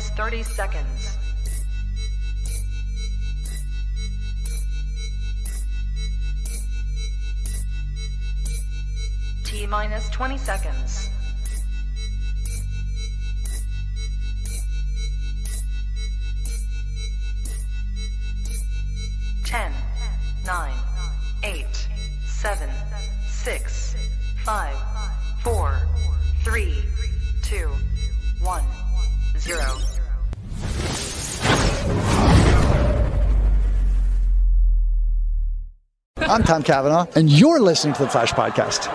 minus 30 seconds. T minus 20 seconds. 10, 9, 8, 7, 6, 5, 4, 3, 2, 1, 0. I'm Tom Cavanaugh, and you're listening to the Flash Podcast.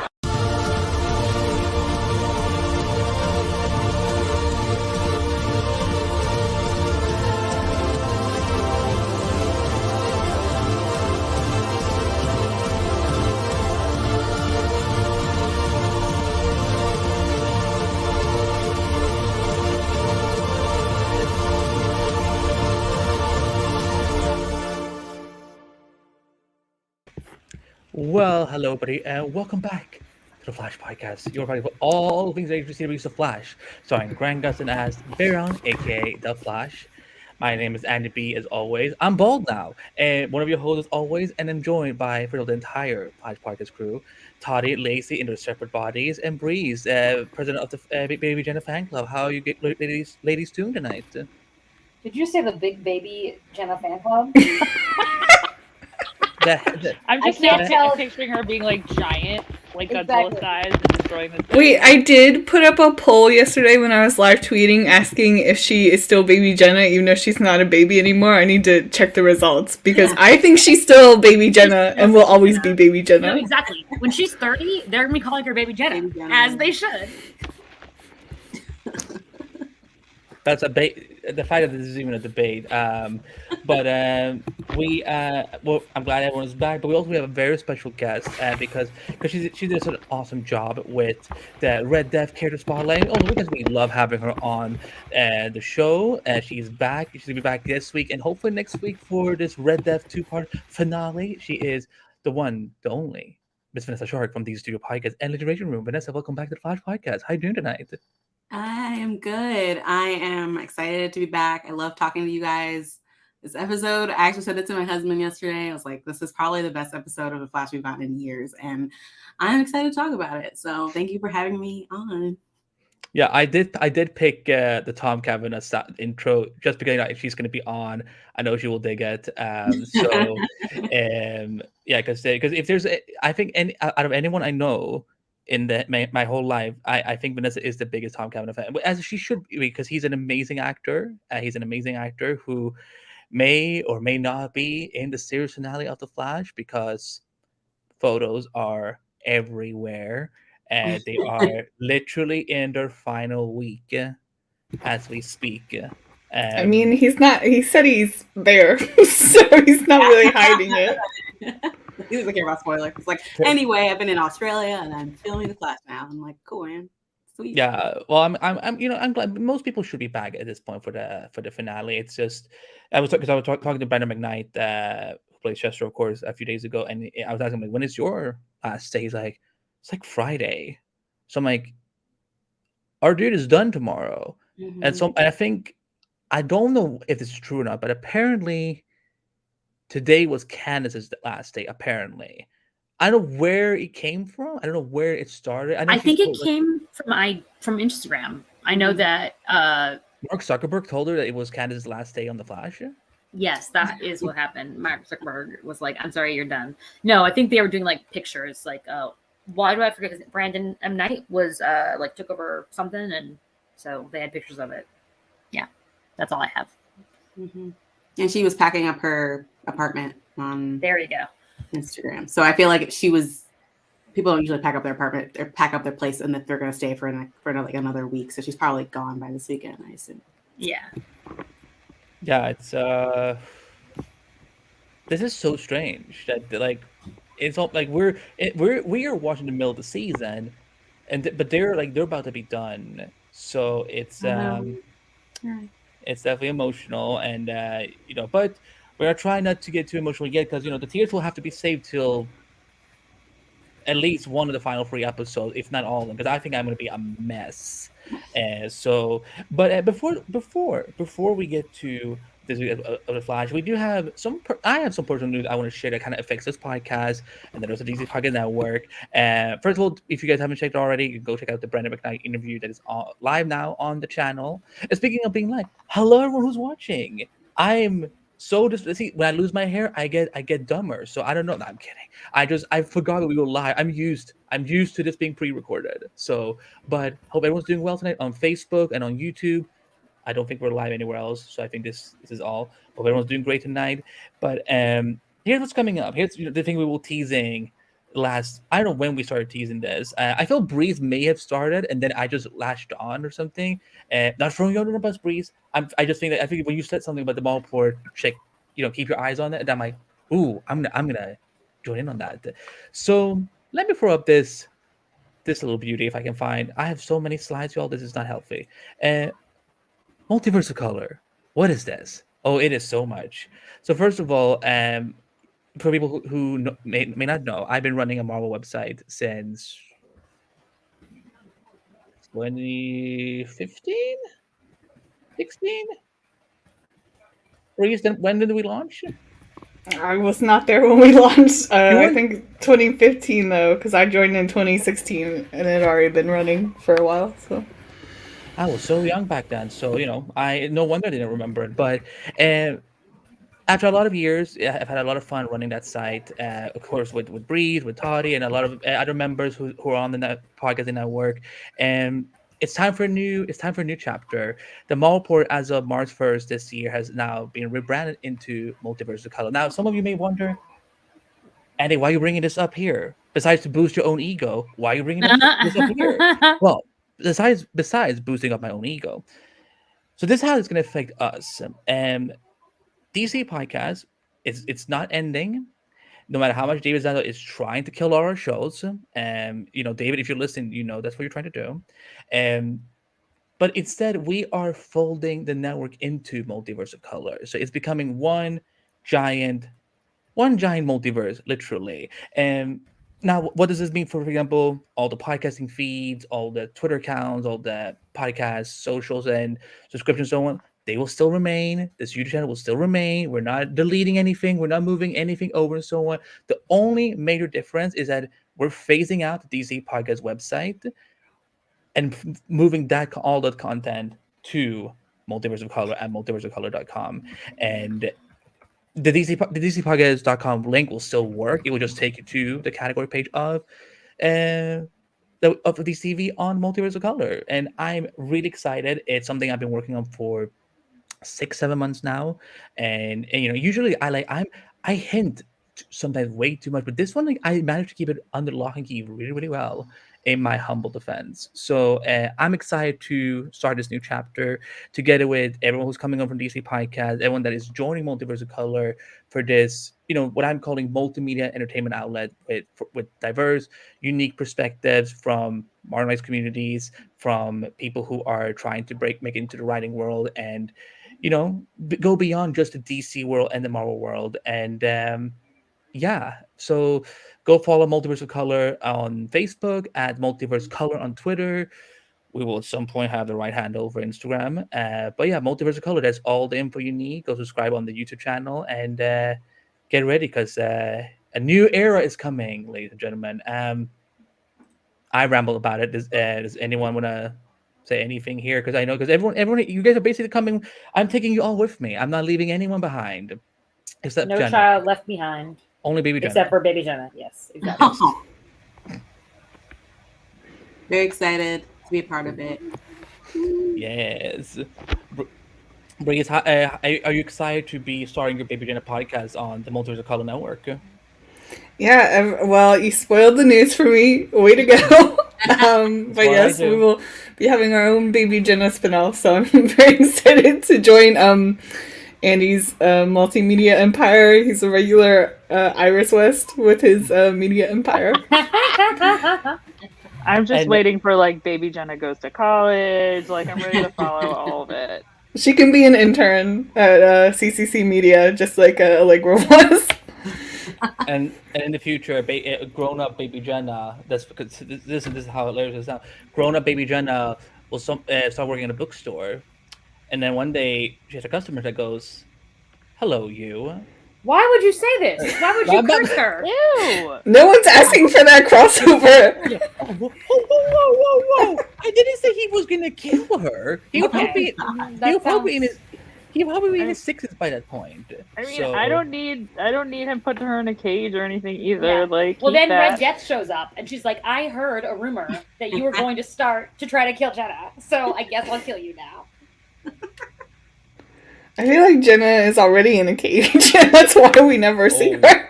Well, hello, everybody, and welcome back to the Flash Podcast. Your party for all things that you series of Flash, starring Grant Gustin as Baron, aka The Flash. My name is Andy B, as always. I'm bald now, and one of your hosts as always, and I'm joined by for the entire Flash Podcast crew, Toddy, Lacy in their separate bodies, and Breeze, president of the Baby Jenna fan club. How are you ladies doing tonight? Did you say the Big Baby Jenna fan club? I'm just now picturing her being like giant, like Godzilla size, and destroying the thing. Wait, I did put up a poll yesterday when I was live tweeting asking if she is still Baby Jenna, even though she's not a baby anymore. I need to check the results because I think she's still Baby Jenna and will always be Baby Jenna. No, exactly. When she's 30, they're gonna be calling her Baby Jenna, as they should. That's a the fact that this is even a debate. But well, I'm glad everyone's back. But we also have a very special guest because she did such an awesome job with the Red Death character spotlight. Also, because we love having her on the show. She's back. She's gonna be back this week and hopefully next week for this Red Death 2-part finale. She is the one, the only Miss Vanessa Shark from these studio podcasts and Lituation Room. Vanessa, welcome back to the Flash Podcast. How are you doing tonight? I am good. I am excited to be back. I love talking to you guys. This episode, I actually said it to my husband yesterday. I was like, this is probably the best episode of The Flash we've gotten in years. And I'm excited to talk about it. So thank you for having me on. Yeah, I did pick the Tom Cavanaugh intro just because she's going to be on. I know she will dig it. Yeah, because if there's, I think out of anyone I know, in my whole life, I think Vanessa is the biggest Tom Cavanaugh fan, as she should be, because he's an amazing actor. He's an amazing actor who may or may not be in the series finale of The Flash because photos are everywhere and they are literally in their final week as we speak. I mean, he said he's there, so he's not really hiding it. He doesn't care about spoilers. It's like, anyway, I've been in Australia and I'm filming The Flash now. I'm like, cool, man. Sweet. Yeah, well, I'm glad most people should be back at this point for the finale. It's just I was talking to Brandon McKnight, who plays Chester, of course, a few days ago, and I was asking him, like, when is your last day? He's like, it's like Friday. So I'm like, our dude is done tomorrow, and so I think I don't know if this is true or not, but apparently today was Candace's last day. Apparently. I don't know where it came from. I don't know where it started. I think it came from Instagram. I know that Mark Zuckerberg told her that it was Candace's last day on The Flash. Yes, that is what happened. Mark Zuckerberg was like, "I'm sorry, you're done." No, I think they were doing like pictures. Like, why do I forget? Brandon M. Knight was like took over something, and so they had pictures of it. Yeah, that's all I have. And she was packing up her apartment on. There you go. Instagram. So I feel like people don't usually pack up their apartment or pack up their place and that they're going to stay for another week. So she's probably gone by this weekend, I assume. Yeah. Yeah, it's this is so strange that like it's all like we are watching the middle of the season, but they're about to be done. So it's definitely emotional, and but we're gonna try not to get too emotional yet, because the tears will have to be saved till at least one of the final 3 episodes, if not all of them, because I think I'm gonna be a mess But before we get to this of the Flash, we do have I have some personal news I want to share that kind of affects this podcast, and then also the DC Podcast Network. First of all, if you guys haven't checked already, you can go check out the Brandon McKnight interview that is live now on the channel. And speaking of being live, hello everyone who's watching. I'm so see, when I lose my hair, I get dumber. So I don't know. No, I'm kidding. I forgot that we were live. I'm used to this being pre-recorded. So, but hope everyone's doing well tonight on Facebook and on YouTube. I don't think we're live anywhere else, so I think this is all. Hope everyone's doing great tonight. But here's what's coming up. Here's the thing we were teasing last. I don't know when we started teasing this. I feel Breeze may have started, and then I just latched on or something. Not throwing you under the bus, Breeze. I just think that I think when you said something about the mall port, check, keep your eyes on it, and I'm like, ooh, I'm gonna join in on that. So let me throw up this little beauty if I can find. I have so many slides, y'all. This is not healthy. Multiverse of Color. What is this? Oh, it is so much. So first of all, for people who may not know, I've been running a Marvel website since 2015, 16. When did we launch? I was not there when we launched. I think 2015 though, because I joined in 2016 and it had already been running for a while. So I was so young back then, so I no wonder I didn't remember it. But after a lot of years, I've had a lot of fun running that site. Of course, with Breeze, with Toddy, and a lot of other members who are on the podcasting network. And it's time for a new chapter. The mall port, as of March 1st this year, has now been rebranded into Multiverse of Color. Now, some of you may wonder, Andy, why are you bringing this up here? Besides to boost your own ego, why are you bringing this up here? Well, besides boosting up my own ego. So this is how it's going to affect us. DC podcast, it's not ending. No matter how much David Zando is trying to kill all our shows. David, if you're listening, that's what you're trying to do. But instead, we are folding the network into Multiverse of Color. So it's becoming one giant multiverse, literally. And now, what does this mean for example, all the podcasting feeds, all the Twitter accounts, all the podcast socials and subscriptions, so on? They will still remain. This YouTube channel will still remain. We're not deleting anything. We're not moving anything over and so on. The only major difference is that we're phasing out the DC Podcast website and moving all that content to Multiverse of Color at multiverseofcolor.com. And the DCPodcast.com link will still work. It will just take you to the category page of DCTV on Multiverse of Color. And I'm really excited. It's something I've been working on for 6-7 months now. And usually I hint sometimes way too much, but this one, I managed to keep it under lock and key really, really well, in my humble defense. So I'm excited to start this new chapter together with everyone who's coming on from DC Podcast, everyone that is joining Multiverse of Color for this, what I'm calling multimedia entertainment outlet with diverse, unique perspectives from marginalized communities, from people who are trying to make it into the writing world, and go beyond just the DC world and the Marvel world. And so go follow Multiverse of Color on Facebook, at Multiverse Color on Twitter. We will at some point have the right handle for Instagram. But yeah, Multiverse of Color, that's all the info you need. Go subscribe on the YouTube channel and get ready, because a new era is coming, ladies and gentlemen. I ramble about it. Does anyone want to say anything here? Because I know, everyone, you guys are basically coming. I'm taking you all with me. I'm not leaving anyone behind, except no Jenna. child left behind. Only baby Jenna. Except for baby Jenna. Yes, exactly. Very excited to be a part of it. Yes. Breeze, are you excited to be starting your Baby Jenna podcast on the Multiverse of Color Network? Yeah, well, you spoiled the news for me. Way to go. But yes, we will be having our own Baby Jenna spinoff, so I'm very excited to join Andy's multimedia empire. He's a regular Iris West with his media empire. I'm just waiting for Baby Jenna Goes to College. I'm ready to follow all of it. She can be an intern at CCC Media, just like Allegra was. And in the future, grown-up Baby Jenna. That's because this is how hilarious it is now. Grown-up Baby Jenna will start working in a bookstore, and then one day she has a customer that goes, "Hello, you." Why would you say this? Why would you curse her? Ew. No one's asking for that crossover. Yeah. Whoa! I didn't say he was gonna kill her. He would probably be in his 60s by that point. I mean, So, I don't need him put her in a cage or anything either. Yeah. Like, well, keep then that. Red Death shows up, and she's like, "I heard a rumor that you were going to start to try to kill Jenna, so I guess I'll kill you now." I feel like Jenna is already in a cage. That's why we never see her.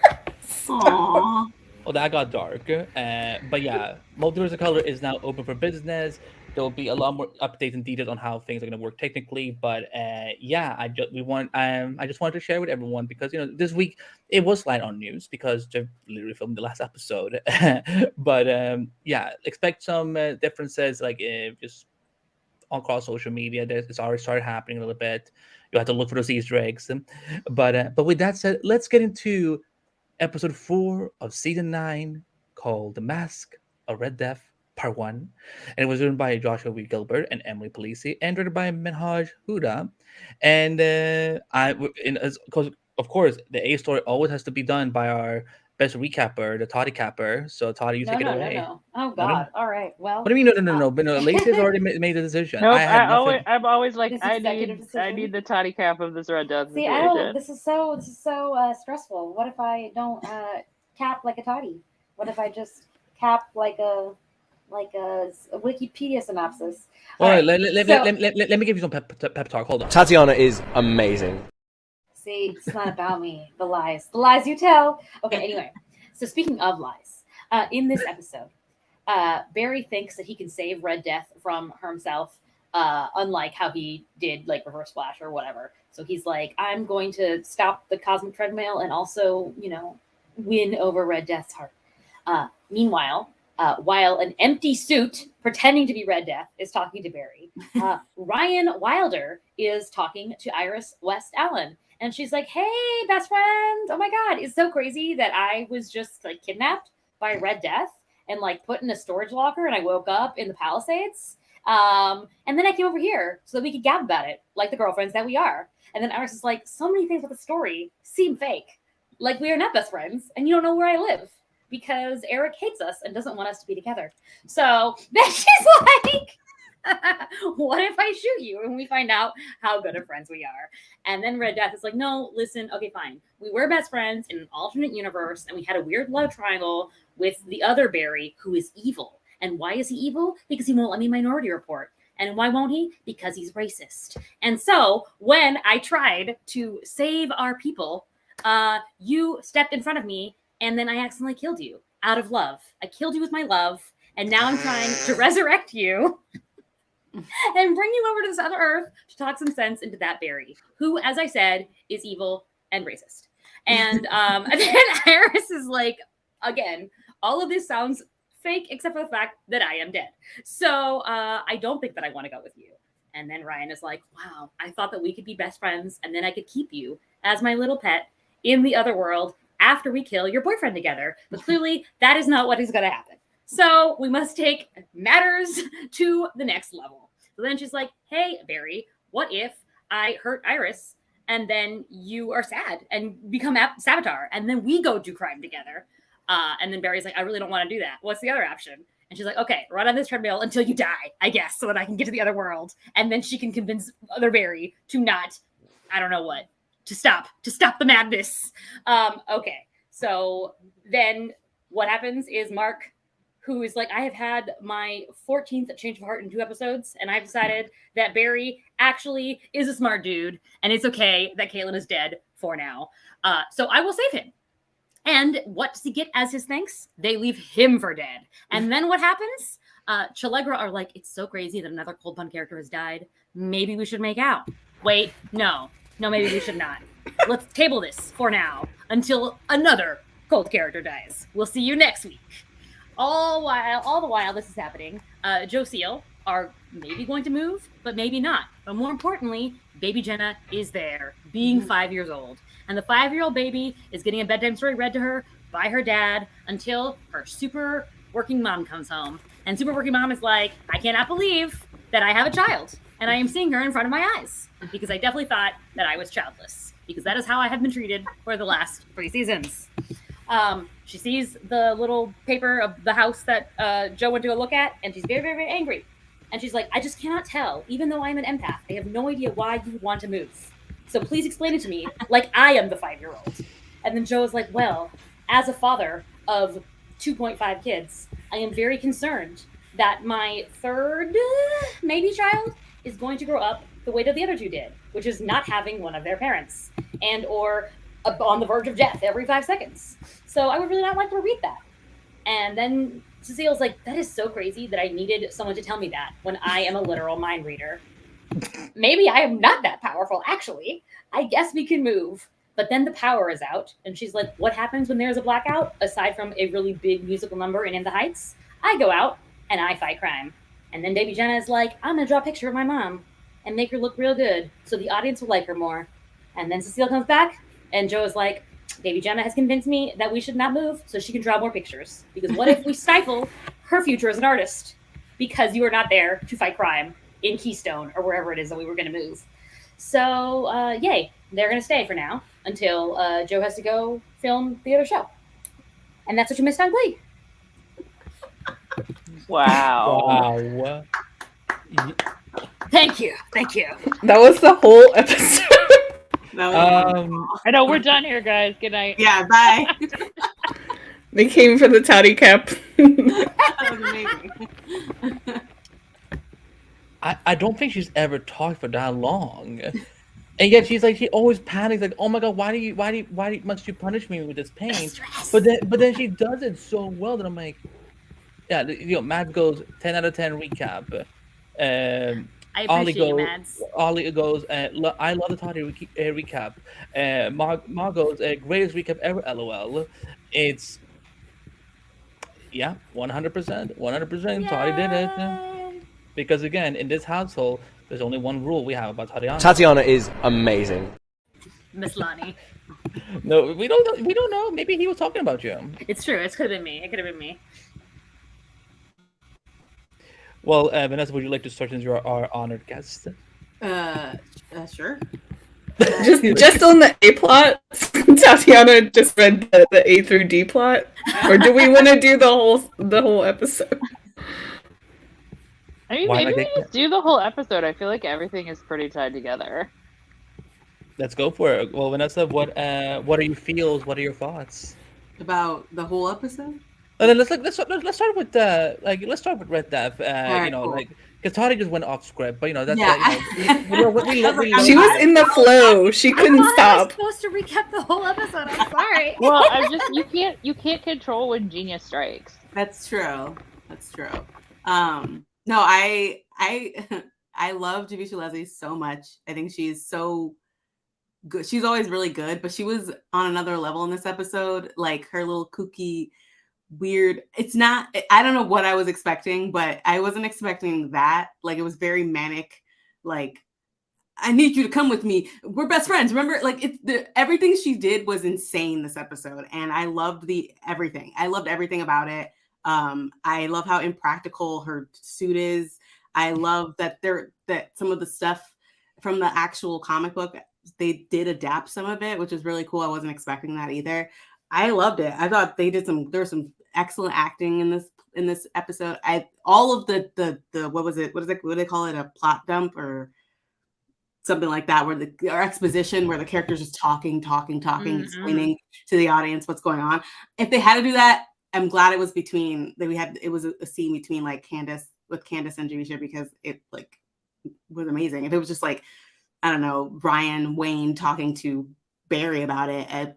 Aww. Well, that got dark. But yeah, Multiverse of Color is now open for business. There will be a lot more updates and details on how things are going to work technically. But yeah, I just wanted to share with everyone because this week it was light on news because they literally filmed the last episode. But yeah, expect some differences like just across social media. It's already started happening a little bit. You have to look for those Easter eggs. But with that said, let's get into episode 4 of season 9 called The Mask of Red Death Part 1. And it was written by Joshua W. Gilbert and Emily Polisi and written by Minhaj Huda. And of course, the A story always has to be done by our best recapper, the Toddy Capper. So Toddy, you take it away. No. Oh God! All right. Well. What do you mean? No. But no, Lacy has already made the decision. Nope, I'm always like, This I executive need decision? the toddy cap of this Red Death See, situation. This is so stressful. What if I don't cap like a toddy? What if I just cap like a Wikipedia synopsis? All right, Alright, let me give you some pep talk. Hold on. Tatiana is amazing. See, it's not about me. The lies you tell. Okay, anyway. So speaking of lies, in this episode, Barry thinks that he can save Red Death from himself, unlike how he did like Reverse Flash or whatever. So he's like, I'm going to stop the cosmic treadmill and also, win over Red Death's heart. Meanwhile, while an empty suit pretending to be Red Death is talking to Barry, Ryan Wilder is talking to Iris West Allen. And she's like, hey, best friend. Oh my God. It's so crazy that I was just like kidnapped by Red Death and like put in a storage locker and I woke up in the Palisades. And then I came over here so that we could gab about it like the girlfriends that we are. And then Iris is like, so many things about the story seem fake. Like we are not best friends and you don't know where I live because Eric hates us and doesn't want us to be together. So then she's like, what if I shoot you and we find out how good of friends we are? And then Red Death is like, no, listen, okay, fine. We were best friends in an alternate universe and we had a weird love triangle with the other Barry who is evil. And why is he evil? Because he won't let me Minority Report. And why won't he? Because he's racist. And so when I tried to save our people, you stepped in front of me and then I accidentally killed you out of love. I killed you with my love. And now I'm trying to resurrect you and bring you over to this other Earth to talk some sense into that Barry, who, as I said, is evil and racist. And then Iris is like, again, all of this sounds fake except for the fact that I am dead. So I don't think that I want to go with you. And then Ryan is like, wow, I thought that we could be best friends and then I could keep you as my little pet in the other world after we kill your boyfriend together. But clearly that is not what is going to happen. So we must take matters to the next level. So then she's like, hey, Barry, what if I hurt Iris and then you are sad and become Savitar and then we go do crime together? And then Barry's like, I really don't want to do that. What's the other option? And she's like, okay, run on this treadmill until you die, I guess, so that I can get to the other world. And then she can convince other Barry to not, I don't know what, to stop the madness. Okay, so then what happens is Mark, who is like, I have had my 14th change of heart in 2 episodes, and I've decided that Barry actually is a smart dude, and it's okay that Caitlin is dead for now. So I will save him. And what does he get as his thanks? They leave him for dead. And then what happens? Chalegra are like, it's so crazy that another Cold Pun character has died. Maybe we should make out. Wait, no, maybe we should not. Let's table this for now until another Cold character dies. We'll see you next week. All the while this is happening, Cecile are maybe going to move, but maybe not. But more importantly, baby Jenna is there, being 5 years old. And the 5-year-old baby is getting a bedtime story read to her by her dad until her super working mom comes home. And Super Working Mom is like, I cannot believe that I have a child and I am seeing her in front of my eyes because I definitely thought that I was childless because that is how I have been treated for the last 3 seasons. She sees the little paper of the house that Joe went to go look at, and she's very, very, very angry. And she's like, I just cannot tell. Even though I'm an empath, I have no idea why you would want to move. So please explain it to me like I am the 5-year-old. And then Joe is like, well, as a father of 2.5 kids, I am very concerned that my third, maybe child, is going to grow up the way that the other 2 did, which is not having one of their parents and or on the verge of death every 5 seconds. So I would really not like to read that. And then Cecile's like, that is so crazy that I needed someone to tell me that when I am a literal mind reader. Maybe I am not that powerful, actually. I guess we can move. But then the power is out. And she's like, what happens when there's a blackout? Aside from a really big musical number in the Heights, I go out and I fight crime. And then Baby Jenna is like, I'm going to draw a picture of my mom and make her look real good so the audience will like her more. And then Cecile comes back and Joe is like, Baby Jenna has convinced me that we should not move so she can draw more pictures. Because what if we stifle her future as an artist? Because you are not there to fight crime in Keystone or wherever it is that we were going to move. So, yay. They're going to stay for now until Joe has to go film the other show. And that's what you missed on Glee. Wow. Wow. Thank you. Thank you. That was the whole episode. I know we're done here, guys. Good night. Yeah, bye. They came for the tatty cap. That was amazing. I don't think she's ever talked for that long. And yet she's like, she always panics, like, oh my god, why must you punish me with this pain? But then she does it so well that I'm like, yeah, Matt goes 10 out of 10 recap. I appreciate you, Mads. Ollie goes, I love the Toddy recap. Ma goes, greatest recap ever, LOL. It's, yeah, 100%. 100%. Toddy did it. Because again, in this household, there's only one rule we have about Tatiana. Tatiana is amazing. Miss Lonnie. No, we don't know. Maybe he was talking about you. It's true. It could have been me. It could have been me. Well, Vanessa, would you like to start since you're our honored guest? Sure. Just on the A plot, Tatiana just read the A through D plot, or do we want to do the whole episode? I mean, maybe we just do the whole episode. I feel like everything is pretty tied together. Let's go for it. Well, Vanessa, what are your feels? What are your thoughts About the whole episode? Let's start with let's start with Red Death. Right, you know, cool. like because Toddy just went off script, but you know that's She was in the flow. She couldn't I stop. was supposed to recap the whole episode. I'm sorry. Well, you can't control when genius strikes. That's true. That's true. No, I love Javisha Leslie so much. I think she's so good. She's always really good, but she was on another level in this episode. Like her little kooky, weird. It's not. I don't know what I was expecting, but I wasn't expecting that. Like it was very manic. Like I need you to come with me. We're best friends. Remember, like everything she did was insane this episode, and I loved everything. I loved everything about it. I love how impractical her suit is. I love that some of the stuff from the actual comic book, they did adapt some of it, which is really cool. I wasn't expecting that either. I loved it. I thought there's some excellent acting in this episode. All of the what was it? What do they call it? A plot dump or something like that, where our exposition, where the characters just talking, explaining to the audience what's going on. If they had to do that, I'm glad it was it was a scene between like Candace and Javisha, because it like was amazing. If it was just like, I don't know, Ryan Wayne talking to Barry about it, I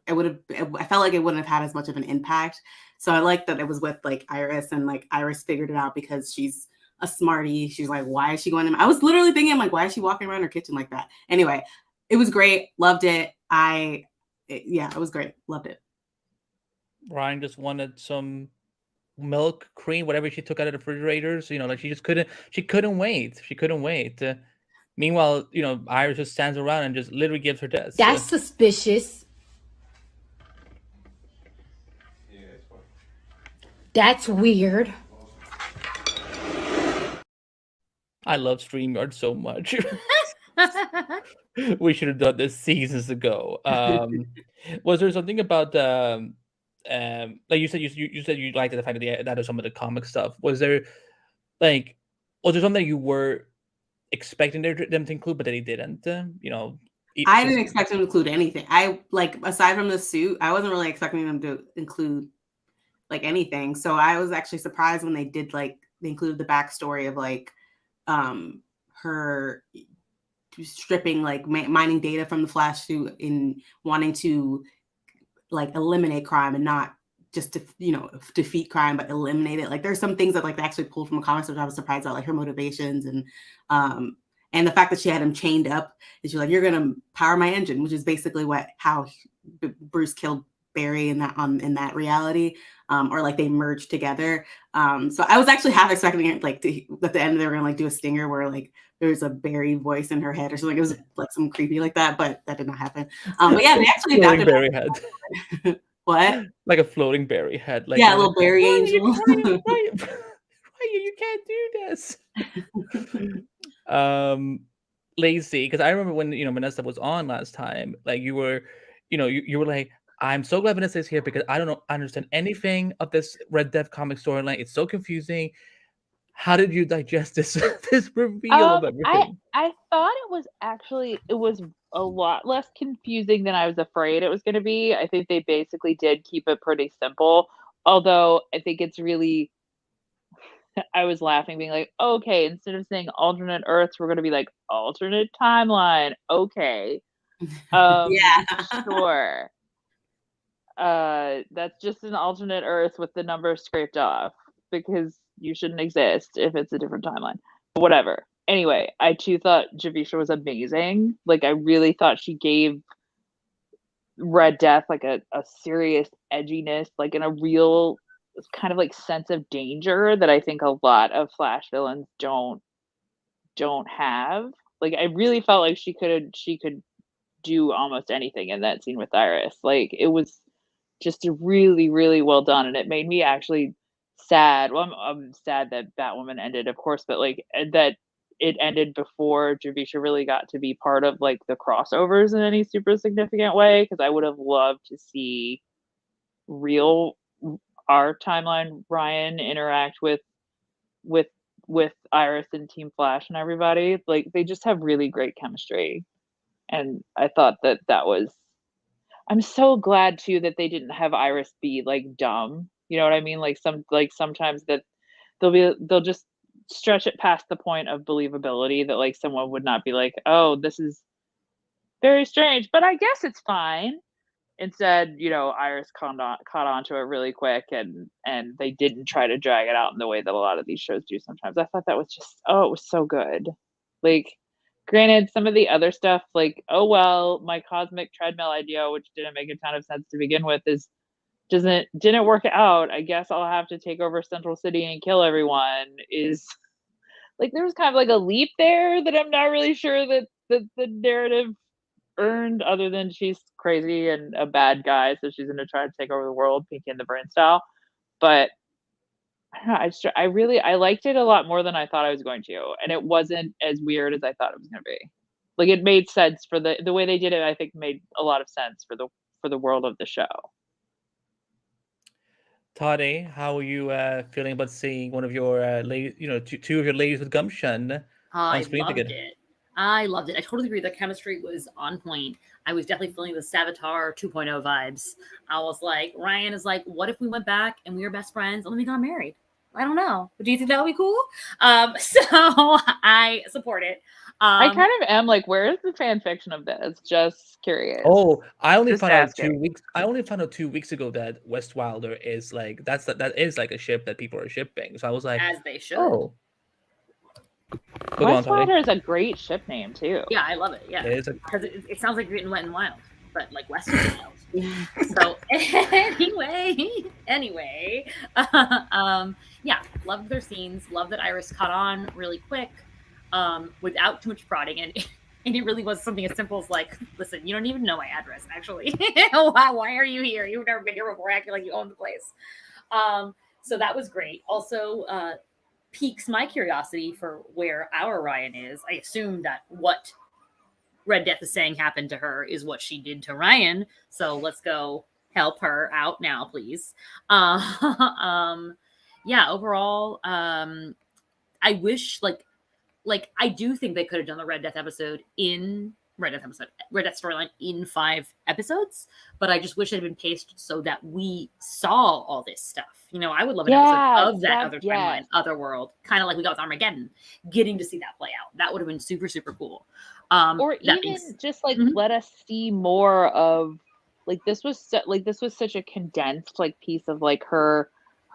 felt like it wouldn't have had as much of an impact. So I like that it was with like Iris, and like Iris figured it out because she's a smarty. She's like, why is she going to? I was literally thinking, like, why is she walking around her kitchen like that? Anyway, it was great. Loved it. It was great. Loved it. Ryan just wanted some milk, cream, whatever she took out of the refrigerators. You know, like she couldn't wait. She couldn't wait. Meanwhile, you know, Iris just stands around and just literally gives her this. That's suspicious. That's weird. I love StreamYard so much. We should have done this seasons ago. Was there something about like you said you said you liked the fact that that is some of the comic stuff. Was there like was there something you were expecting them to include, but that they didn't? I didn't expect them to include anything. I like aside from the suit, I wasn't really expecting them to include like anything. So I was actually surprised when they did they included the backstory of her stripping mining data from the Flash suit in wanting to eliminate crime and not just to defeat crime but eliminate it. There's some things that they actually pulled from a comics, which I was surprised about, her motivations and the fact that she had him chained up and she's like, you're gonna power my engine, which is basically how Bruce killed Barry in that reality, or they merged together. So I was actually half expecting it at the end they were gonna do a stinger where there's a Barry voice in her head or something. It was some creepy like that, but that did not happen. But yeah, they actually adapted Barry head. What? Like a floating Barry head. A little Barry angel. Why you can't do this? Lacy, because I remember when Vanessa was on last time, you were like, I'm so glad Vanessa is here because I don't understand anything of this Red Death comic storyline. It's so confusing. How did you digest this reveal of everything? I thought it was a lot less confusing than I was afraid it was going to be. I think they basically did keep it pretty simple. Although I think it's really, I was laughing, being like, okay, instead of saying alternate Earths, we're going to be like alternate timeline. Okay. Yeah. Sure. That's just an alternate Earth with the number scraped off because you shouldn't exist if it's a different timeline. But whatever. Anyway, I too thought Javisha was amazing. I really thought she gave Red Death a serious edginess, and a real kind of sense of danger that I think a lot of Flash villains don't have. I really felt like she could do almost anything in that scene with Iris. It was just really, really well done, and it made me actually sad. Well, I'm sad that Batwoman ended, of course, but that it ended before Javisha really got to be part of the crossovers in any super significant way, because I would have loved to see real our timeline Ryan interact with Iris and Team Flash and everybody. They just have really great chemistry, and I thought that was. I'm so glad too that they didn't have Iris be dumb. You know what I mean? Sometimes that they'll just stretch it past the point of believability that someone would not be like, oh, this is very strange, but I guess it's fine. Instead, Iris caught on to it really quick, and they didn't try to drag it out in the way that a lot of these shows do sometimes. I thought that was just, it was so good. Granted, some of the other stuff, oh well, my cosmic treadmill idea, which didn't make a ton of sense to begin with, didn't work out. I guess I'll have to take over Central City and kill everyone. Is there was kind of a leap there that I'm not really sure that the narrative earned, other than she's crazy and a bad guy, so she's gonna try to take over the world, Pinky and the Brain style. But I don't know, I liked it a lot more than I thought I was going to, and it wasn't as weird as I thought it was gonna be. It made sense for the way they did it. I think made a lot of sense for the world of the show. Toddy, how are you feeling about seeing one of your two of your ladies with gumption on screen together? I loved it. I totally agree. The chemistry was on point. I was definitely feeling the Savitar 2.0 vibes. I was like, Ryan is like, what if we went back and we were best friends and then we got married? I don't know. But do you think that would be cool? So I support it. I kind of am where is the fan fiction of this? Just curious. Oh, I only found out 2 weeks. I only found out 2 weeks ago that West Wilder is that is a ship that people are shipping. So I was like, as they should. Oh. West Wilder is a great ship name too. Yeah, I love it. Yeah, because it sounds like Written Wet and Wild, but Western Wild. So anyway, yeah, loved their scenes. Love that Iris caught on really quick, without too much prodding, and it really was something as simple as listen, you don't even know my address, actually. Why are you here? You've never been here before. Acting like you own the place. So that was great. Also, piques my curiosity for where our Ryan is. I assume that what Red Death is saying happened to her is what she did to Ryan. So let's go help her out now, please. Yeah, overall, I wish like I do think they could have done the Red Death storyline in 5 episodes, but I just wish it had been paced so that we saw all this stuff. You know, I would love an episode of that other timeline, other world, kind of like we got with Armageddon, getting to see that play out. That would have been super, super cool. Or even just like let us see more of like this was such a condensed like piece of like her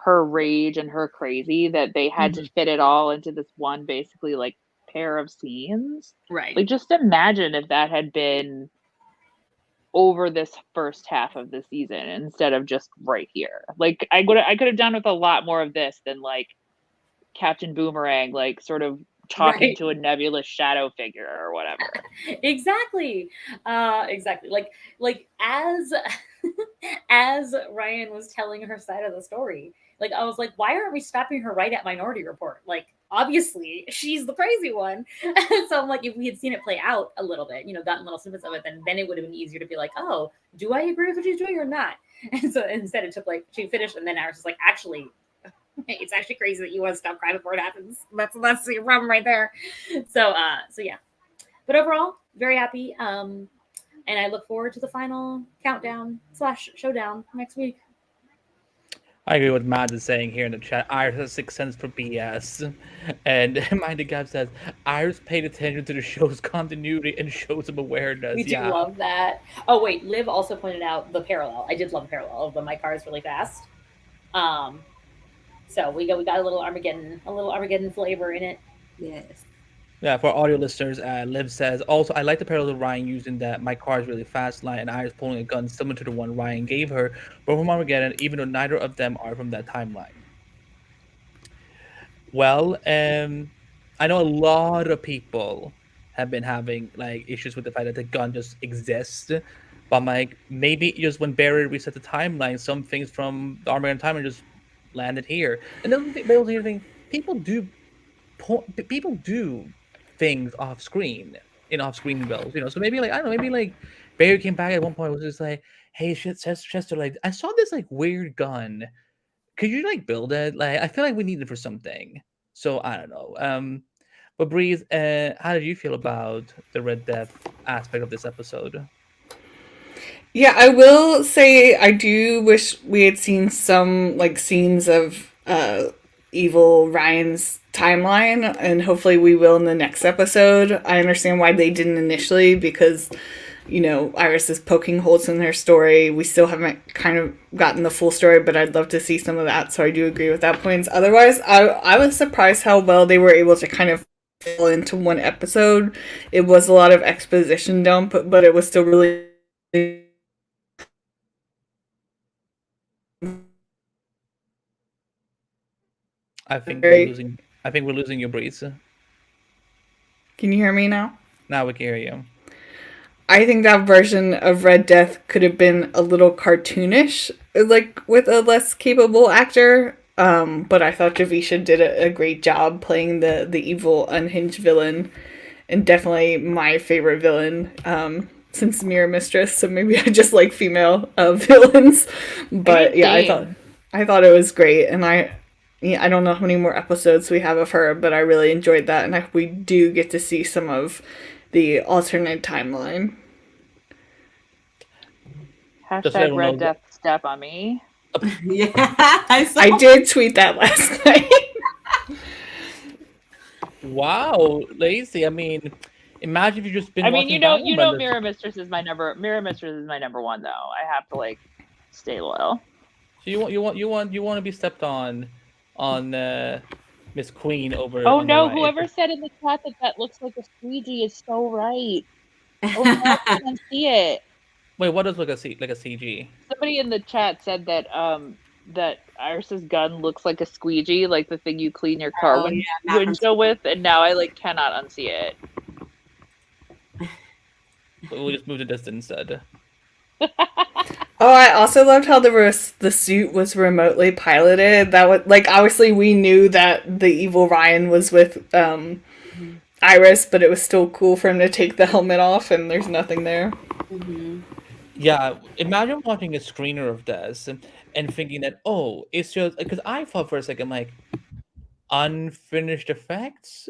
rage and her crazy that they had to fit it all into this one basically like pair of scenes. Right. Like just imagine if that had been over this first half of the season instead of just right here. Like I could have done with a lot more of this than like Captain Boomerang like sort of talking to a nebulous shadow figure or whatever. Exactly. Like as as Ryan was telling her side of the story, like I was like, why aren't we stopping her right at Minority Report? Like obviously she's the crazy one. So I'm like, if we had seen it play out a little bit, you know, gotten little snippets of it, then it would have been easier to be like, oh, do I agree with what she's doing or not? And so instead it took like she finished and then Iris was like, actually, it's actually crazy that you want to stop crying before it happens. That's your problem right there. So yeah. But overall, very happy. And I look forward to the final countdown / showdown next week. I agree with Matt is saying here in the chat. Iris has 6 cents for BS. And Minded Gap says, Iris paid attention to the show's continuity and shows of awareness. We do love that. Oh, wait. Liv also pointed out the parallel. I did love the parallel of my car is really fast. So we got a little Armageddon flavor in it. Yes. Yeah, for audio listeners, Liv says, also, I like the parallel of Ryan using that my car is really fast line and Iris pulling a gun similar to the one Ryan gave her, but from Armageddon, even though neither of them are from that timeline. Well, I know a lot of people have been having like issues with the fact that the gun just exists, but I'm like, maybe just when Barry reset the timeline, some things from the Armageddon timeline just landed here. And then the other thing, people do things off screen in off-screen bills, you know. So maybe like I don't know, maybe like Barry came back at one point, was just like, "Hey, Chester, like I saw this like weird gun. Could you like build it? Like I feel like we need it for something." So I don't know. But Breeze, how did you feel about the Red Death aspect of this episode? Yeah, I will say I do wish we had seen some like scenes of evil Ryan's timeline, and hopefully we will in the next episode. I understand why they didn't initially, because you know Iris is poking holes in her story. We still haven't kind of gotten the full story, but I'd love to see some of that, so I do agree with that point. Otherwise, I was surprised how well they were able to kind of fall into one episode. It was a lot of exposition dump, but it was still really I think we're losing your Breeze. Can you hear me now? Now we can hear you. I think that version of Red Death could have been a little cartoonish, like with a less capable actor. But I thought Javisha did a great job playing the evil, unhinged villain, and definitely my favorite villain since Mirror Mistress. So maybe I just like female villains. But yeah, I thought it was great, and I don't know how many more episodes we have of her, but I really enjoyed that, and we do get to see some of the alternate timeline. Hashtag Red Death step on me. Yeah, I did tweet that last night. Wow, Lacy. I mean, imagine if you just been. I mean, you know, Mirror Mistress is my number 1 though. I have to like stay loyal. So you want to be stepped on Miss Queen over. Oh no! Right. Whoever said in the chat that looks like a squeegee is so right. Oh, I can't see it. Wait, what does look like a CG? Somebody in the chat said that that Iris's gun looks like a squeegee, like the thing you clean your car window with, and now I like cannot unsee it. We'll just move to distance instead. Oh, I also loved how the suit was remotely piloted. That was like obviously we knew that the evil Ryan was with Iris, but it was still cool for him to take the helmet off and there's nothing there. Yeah, imagine watching a screener of this and thinking that, oh, it's just because I thought for a second like unfinished effects,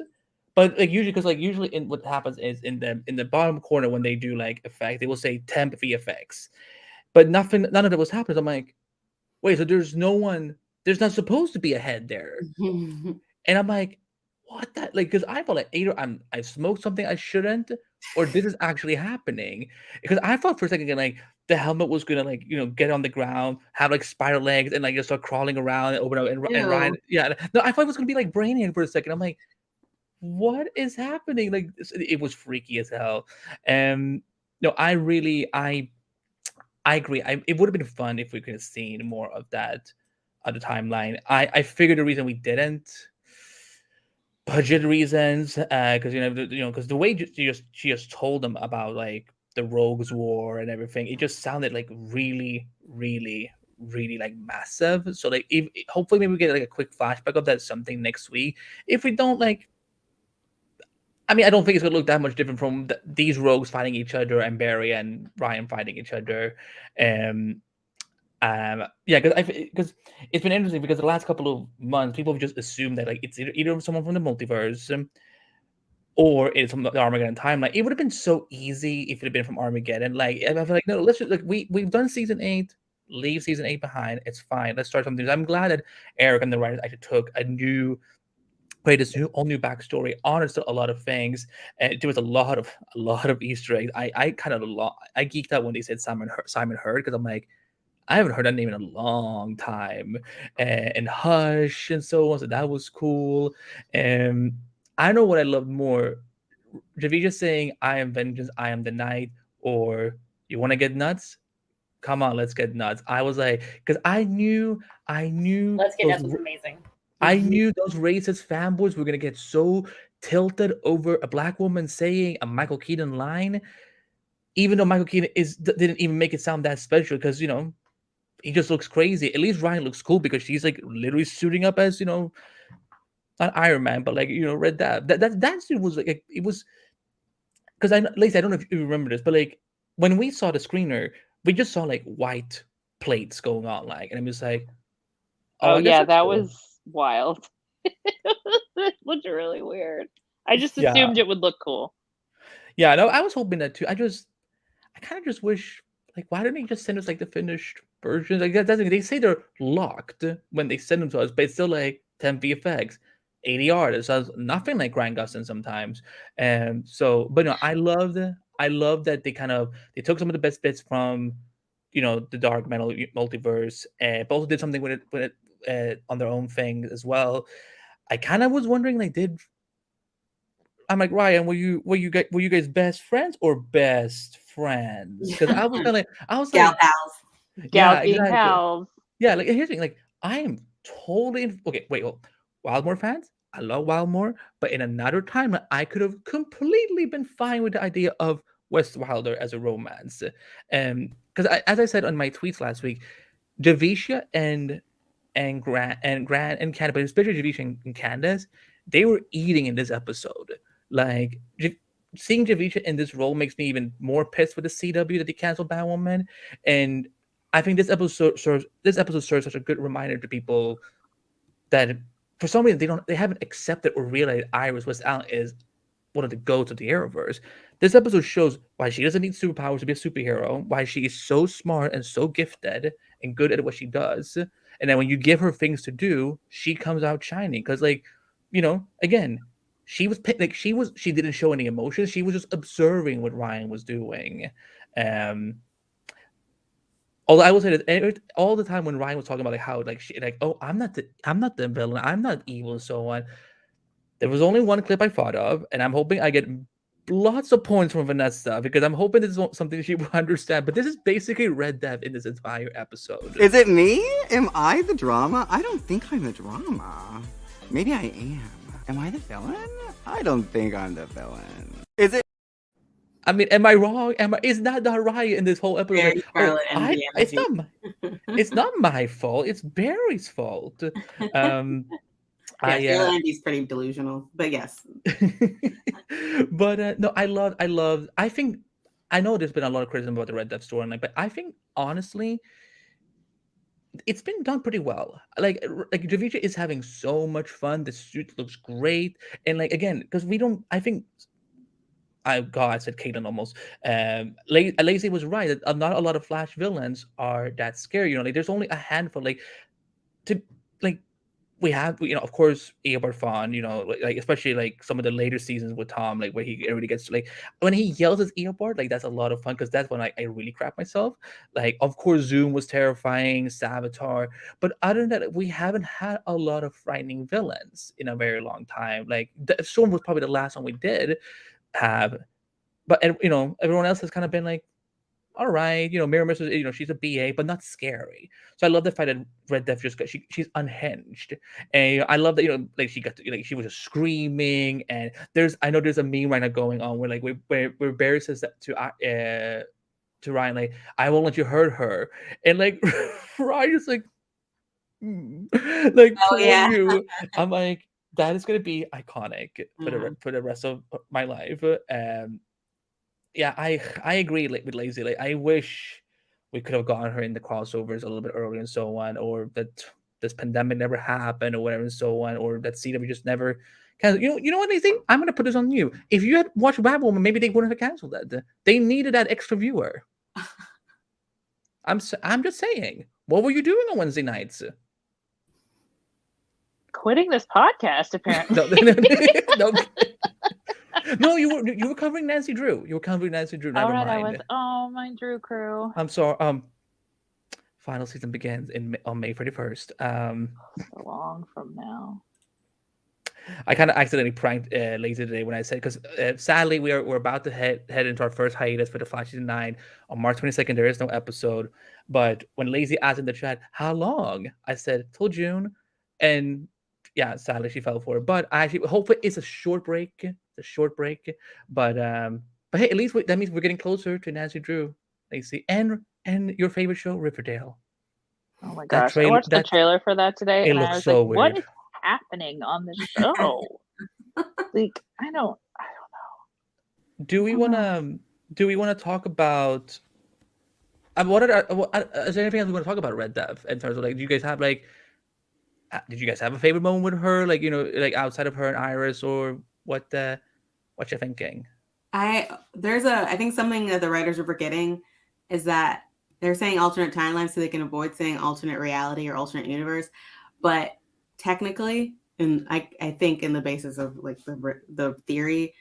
but like usually in what happens is in the bottom corner when they do like effect, they will say temp VFX, but none of that was happening. I'm like, wait, so there's not supposed to be a head there, and I'm like, what that like? Because I felt like either I smoked something I shouldn't, or this is actually happening. Because I thought for a second like the helmet was gonna like get on the ground, have like spider legs, and like just start crawling around and open up and Ryan. Yeah, no, I thought it was gonna be like Brainiac for a second. I'm like, what is happening? Like it was freaky as hell. No, I agree. It would have been fun if we could have seen more of that of the timeline. I figured the reason we didn't, budget reasons, because because the way she just told them about like the Rogues War and everything, it just sounded like really, really, really like massive. So like, if hopefully maybe we get like a quick flashback of that something next week. If we don't, like, I mean, I don't think it's gonna look that much different from these rogues fighting each other and Barry and Ryan fighting each other. Yeah, because it's been interesting because the last couple of months people have just assumed that like it's either someone from the multiverse or it's from the Armageddon timeline. It would have been so easy if it had been from Armageddon. Like I feel like no, let's just like we've done season 8, leave season 8 behind. It's fine. Let's start something. I'm glad that Eric and the writers actually took this all new backstory, honored a lot of things, and there was a lot of Easter eggs. I geeked out when they said Simon Hurd because I'm like, I haven't heard that name in a long time, and Hush and so on. So that was cool. And I know what I loved more: Javisha saying, "I am vengeance, I am the night," or "You want to get nuts? Come on, let's get nuts." I was like, because I knew. Let's Get Nuts was amazing. I knew those racist fanboys were gonna get so tilted over a black woman saying a Michael Keaton line, even though Michael Keaton didn't even make it sound that special because he just looks crazy. At least Ryan looks cool because she's like literally suiting up as not Iron Man, but like Red Dab. That suit was like it was because Lacy, I don't know if you remember this, but like when we saw the screener, we just saw like white plates going on, like, and it was like, oh I guess yeah, that's that cool. was wild. It looked really weird. I just assumed it would look cool. Yeah, no, I was hoping that too. I kind of just wish, like, why didn't they just send us like the finished versions? Like that's they say they're locked when they send them to us, but it's still like 10 VFX, 80 artists. So nothing like Grant Gustin sometimes. And so, but no, I love that they took some of the best bits from the dark metal multiverse, but also did something with it on their own thing as well. I kind of was wondering, like, I'm like, Ryan, were you guys best friends or best friends? Because I was kind of I was Gal like, pals. Gals yeah, being exactly. pals. Yeah, like here's the thing, like I am totally okay. Wait, hold. Wildmore fans, I love Wildmore, but in another time, I could have completely been fine with the idea of West Wilder as a romance, because as I said on my tweets last week, Javisha and Grant and Candace, but especially Javisha and Candace, they were eating in this episode. Like seeing Javisha in this role makes me even more pissed with the CW that they canceled Batwoman, and I think this episode serves such a good reminder to people that for some reason they haven't accepted or realized Iris West Allen is one of the goats of the Arrowverse. This episode shows why she doesn't need superpowers to be a superhero, why she is so smart and so gifted and good at what she does, and then when you give her things to do, she comes out shining. Because again, she didn't show any emotions. She was just observing what Ryan was doing. Although I will say that all the time when Ryan was talking about like how oh, I'm not the villain, I'm not evil and so on. There was only one clip I thought of, and I'm hoping I get lots of points from Vanessa because I'm hoping this is something she will understand. But this is basically Red Death in this entire episode. Is it me? Am I the drama? I don't think I'm the drama. Maybe I am. Am I the villain? I don't think I'm the villain. Is it? I mean, am I wrong? Is that not right in this whole episode? Very Like, Scarlet Envy it's energy. it's not my fault. It's Barry's fault. Um, Yeah, I Scarlet Envy's pretty delusional, but yes. but no, I think I know there's been a lot of criticism about the Red Death storyline, but I think honestly, it's been done pretty well. Like Javicia is having so much fun. The suit looks great, and like again, because we don't. I think I said Caitlin almost. Lacy was right. That not a lot of Flash villains are that scary. You know, like there's only a handful. Like to like we have, you know, of course, Eobard Fawn, you know, like especially like some of the later seasons with Tom, like where he really gets like when he yells at Eobard, like that's a lot of fun because that's when I really crap myself. Like, of course, Zoom was terrifying, Savitar, but other than that, we haven't had a lot of frightening villains in a very long time. Like, Storm was probably the last one we did have, but you know, everyone else has kind of been like, all right, you know, Mirror Mistress, you know, she's a BA, but not scary. So I love the fact that Red Death just got she's unhinged, and I love that, you know, like she got to, like she was just screaming, and I know there's a meme right now going on where like where Barry says that to Ryan, like, I won't let you hurt her, and like Ryan's like, like Oh poor yeah. you. I'm like, that is gonna be iconic for the rest of my life. Yeah, I agree with Lazy. Like, I wish we could have gotten her in the crossovers a little bit earlier and so on, or that this pandemic never happened, or whatever and so on, or that CW just never. You know what, Lazy? I'm gonna put this on you. If you had watched Batwoman, maybe they wouldn't have canceled that. They needed that extra viewer. I'm just saying. What were you doing on Wednesday nights? Quitting this podcast, apparently. No. No, you were covering Nancy Drew. You were covering Nancy Drew. Never All right, mind. I was. Oh, my Drew crew. I'm sorry. Final season begins on May 31st. So long from now. I kind of accidentally pranked Lazy today when I said, because sadly we're about to head into our first hiatus for the Flash season 9 on March 22nd. There is no episode, but when Lazy asked in the chat how long, I said till June, and yeah, sadly she fell for it. But I actually hopefully it's a short break. It's a short break, but hey, at least that means we're getting closer to Nancy Drew, Lacy, and your favorite show, Riverdale. Oh my gosh, I watched the trailer for that today, and I was like, weird. What is happening on the show? Like, I don't know. Do we want to talk about is there anything else we want to talk about Red Death in terms of, like, do you guys have like did you guys have a favorite moment with her, like, you know, like outside of her and Iris, or what you're thinking? I think something that the writers are forgetting is that they're saying alternate timeline so they can avoid saying alternate reality or alternate universe, but technically, and I think in the basis of like the theory,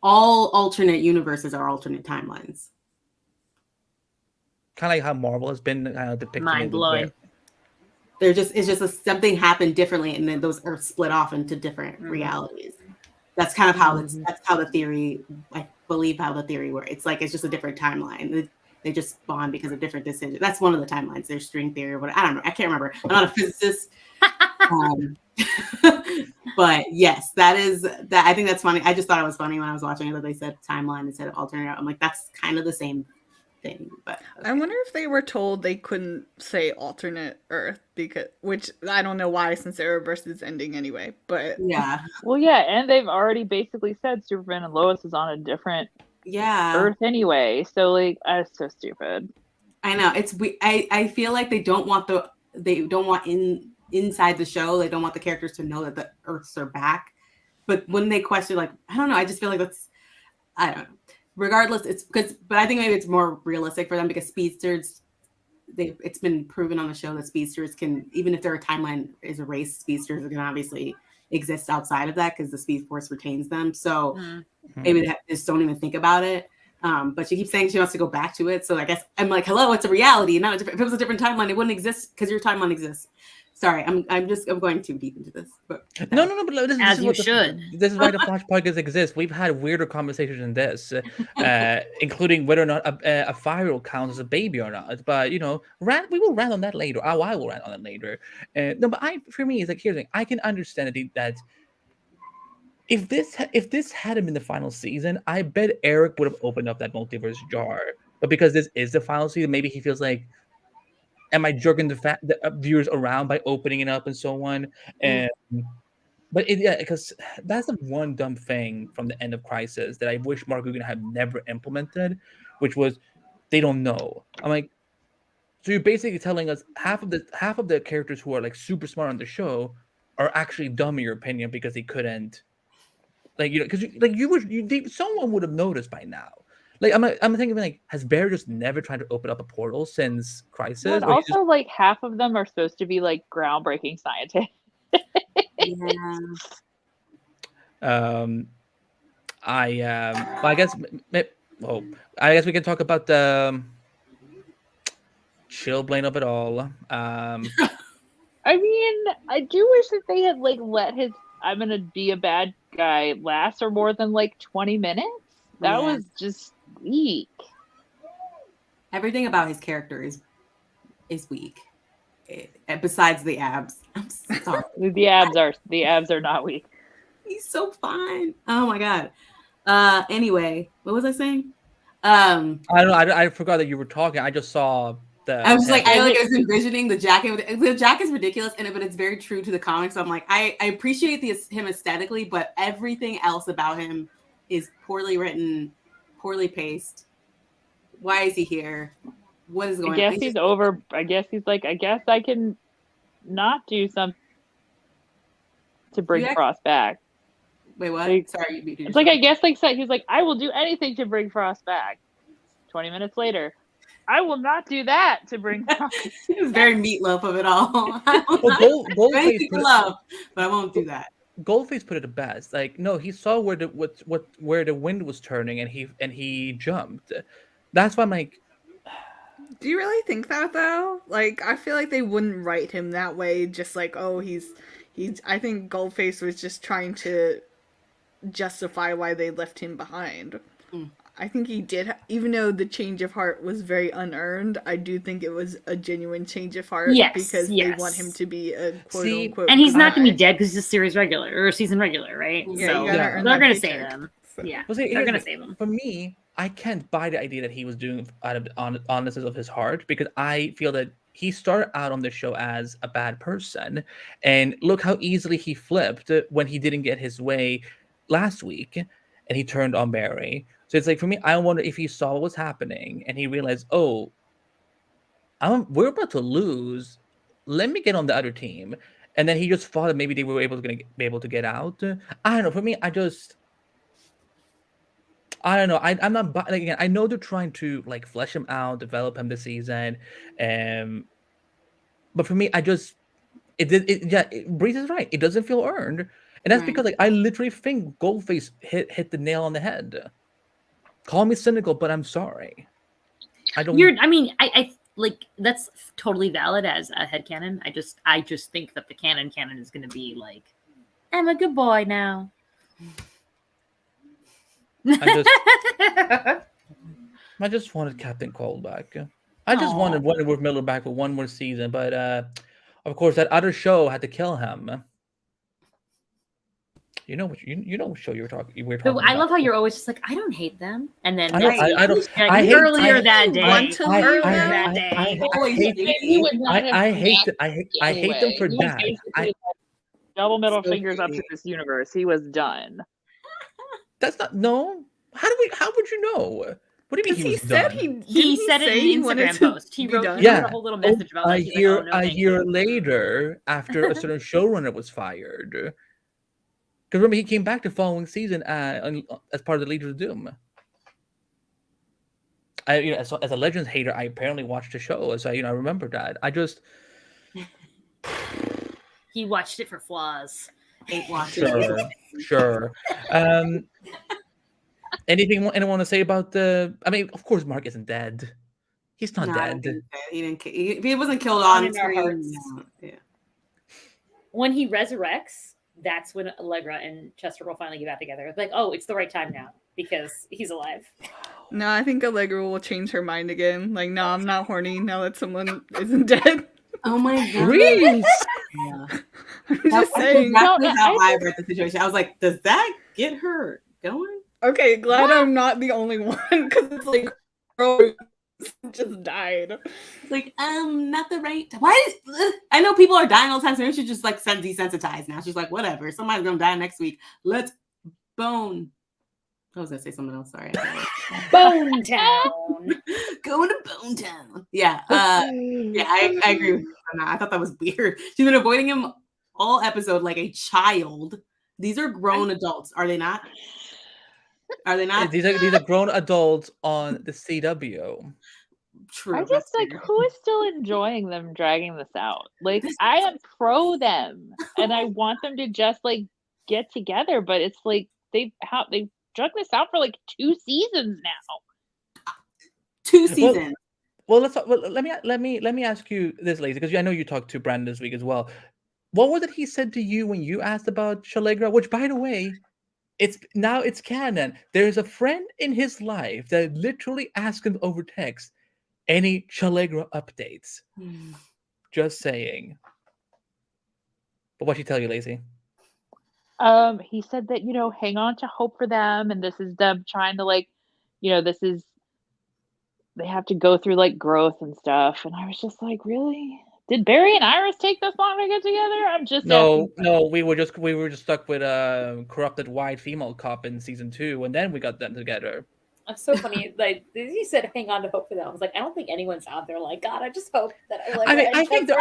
all alternate universes are alternate timelines. Kind of like how Marvel has been depicting. Mind blowing. It's just something happened differently, and then those are split off into different realities. That's kind of how that's how the theory, I believe how the theory works. It's like it's just a different timeline. They just spawn because of different decisions. That's one of the timelines. There's string theory or whatever. I don't know. I can't remember. I'm not a physicist. But yes, that is that. I think that's funny. I just thought it was funny when I was watching it that they said timeline instead of alternate. I'm like, that's kind of the same thing. But okay. I wonder if they were told they couldn't say alternate Earth, which I don't know why, since the Arrowverse is ending anyway. But yeah, well, yeah, and they've already basically said Superman and Lois is on a different Earth anyway. So like, that's so stupid. I know I feel like they don't want inside the show. They don't want the characters to know that the Earths are back. But when they question, like, I don't know, I just feel like I don't know. Regardless, but I think maybe it's more realistic for them because speedsters, it's been proven on the show that speedsters can, even if their timeline is erased, speedsters can obviously exist outside of that because the Speed Force retains them. So maybe they just don't even think about it. But she keeps saying she wants to go back to it. So I guess I'm like, hello, it's a reality. Not if it was a different timeline, it wouldn't exist because your timeline exists. Sorry, I'm going too deep into this. But no, but this is why the Flash podcast exists. We've had weirder conversations than this, including whether or not a 5-year-old counts as a baby or not. But, you know, we will rant on that later. I will rant on that later. No, but for me, it's like, here's the thing. I can understand that if this hadn't been the final season, I bet Eric would have opened up that multiverse jar. But because this is the final season, maybe he feels like, am I jerking the viewers around by opening it up and so on? And but because that's the one dumb thing from the end of Crisis that I wish Mark Guggen had never implemented, which was they don't know. I'm like, so you're basically telling us half of the characters who are like super smart on the show are actually dumb in your opinion because they couldn't, like, because someone would have noticed by now. Like I'm thinking like, has Barry just never tried to open up a portal since Crisis? But also, like half of them are supposed to be like groundbreaking scientists. Yeah. I guess we can talk about the chill blame of it all. I mean, I do wish that they had like let his "I'm gonna be a bad guy" last for more than like 20 minutes. That was just weak. Everything about his character is weak. Besides the abs. I'm sorry. the abs are not weak. He's so fine. Oh my god. Anyway, what was I saying? I don't know. I forgot that you were talking. I just saw the. I was like, I was envisioning the jacket. The jacket's ridiculous, but it's very true to the comics. So I'm like, I appreciate him aesthetically, but everything else about him is poorly written, poorly paced. Why is he here? What is going on? I guess he's over. I guess he's like, I guess I can not do something to bring Frost back. Wait, what? Like, sorry. It's like, I guess he's like, I will do anything to bring Frost back. 20 minutes later, I will not do that to bring Frost. It was very meatloaf of it all. Goldface love, but I won't do that. Goldface put it the best. Like, no, he saw where the wind was turning, and he jumped. That's why I'm like, do you really think that though? Like, I feel like they wouldn't write him that way. Just like, oh, he's. I think Goldface was just trying to justify why they left him behind. I think he did, even though the change of heart was very unearned. I do think it was a genuine change of heart because they want him to be a quote unquote. And he's not going to be dead because he's a series regular or a season regular, right? Yeah, so they're going to save him. Yeah, they're going to save him. For me, I can't buy the idea that he was doing out of the honestness of his heart, because I feel that he started out on the show as a bad person, and look how easily he flipped when he didn't get his way last week, and he turned on Barry. So it's like, for me, I wonder if he saw what was happening and he realized, oh, we're about to lose. Let me get on the other team, and then he just thought that maybe they were going to be able to get out. I don't know. For me, I don't know. I'm not. Like, again, I know they're trying to like flesh him out, develop him this season, but for me, Breeze is right. It doesn't feel earned, and that's because like I literally think Goldface hit the nail on the head. Call me cynical, but I'm sorry. I don't. I like that's totally valid as a headcanon. I just think that the canon is going to be like, I'm a good boy now. I just wanted Captain Cold back. I just wanted Wentworth Miller back for one more season, but of course that other show had to kill him. You know what show you were talking about. I love how you're always just like, I don't hate them, and then earlier that day. I hate them for that. Double middle fingers up to this universe. He was done. That's not no. How would you know? What do you mean he was done? He said it in an Instagram post. He wrote a whole little message about like, a year later, after a certain showrunner was fired. Because remember, he came back the following season as part of the Legion of Doom. As a Legends hater, I apparently watched the show, so I remember that. He watched it for flaws. Hate watching. Sure. Anything anyone want to say about the? I mean, of course, Mark isn't dead. He's not dead. He wasn't killed on screen. Yeah. When he resurrects, that's when Allegra and Chester will finally get back together. It's like, oh, it's the right time now because he's alive. No, I think Allegra will change her mind again. Like, no, I'm not horny now that someone isn't dead. Oh my god! Reese! Yeah. I'm just saying. That's how I read the situation. I was like, does that get her going. Okay, glad I'm not the only one because it's like, bro, just died. It's like, not the right. I know people are dying all the time, so maybe she just like desensitized now. She's like, whatever. Somebody's gonna die next week. Let's bone. I was gonna say something else. Sorry. Bone Town. Going to Bone Town. Yeah. Yeah, I agree with you on that. I thought that was weird. She's been avoiding him all episode like a child. These are grown adults, are they not? Are they not? These are grown adults on the CW. True. I just like who is still enjoying them dragging this out? Like I am pro them, and I want them to just like get together. But it's like they've drug this out for like 2 seasons now. 2 seasons. Well, let me ask you this, Lacy, because I know you talked to Brandon this week as well. What was it he said to you when you asked about Shalegra? Which, by the way, it's canon. There's a friend in his life that literally asked him over text, any Shalegra updates. Just saying. But what'd she tell you, Lacy? He said that, hang on to hope for them, and this is them trying to like, they have to go through like growth and stuff. And I was just like, really? Did Barry and Iris take this long to get together? I'm just no. We were just stuck with a corrupted white female cop in season 2, and then we got them together. That's so funny. Like he said, hang on to hope for them. I was like, I don't think anyone's out there like, God, I just hope that I like. I think they're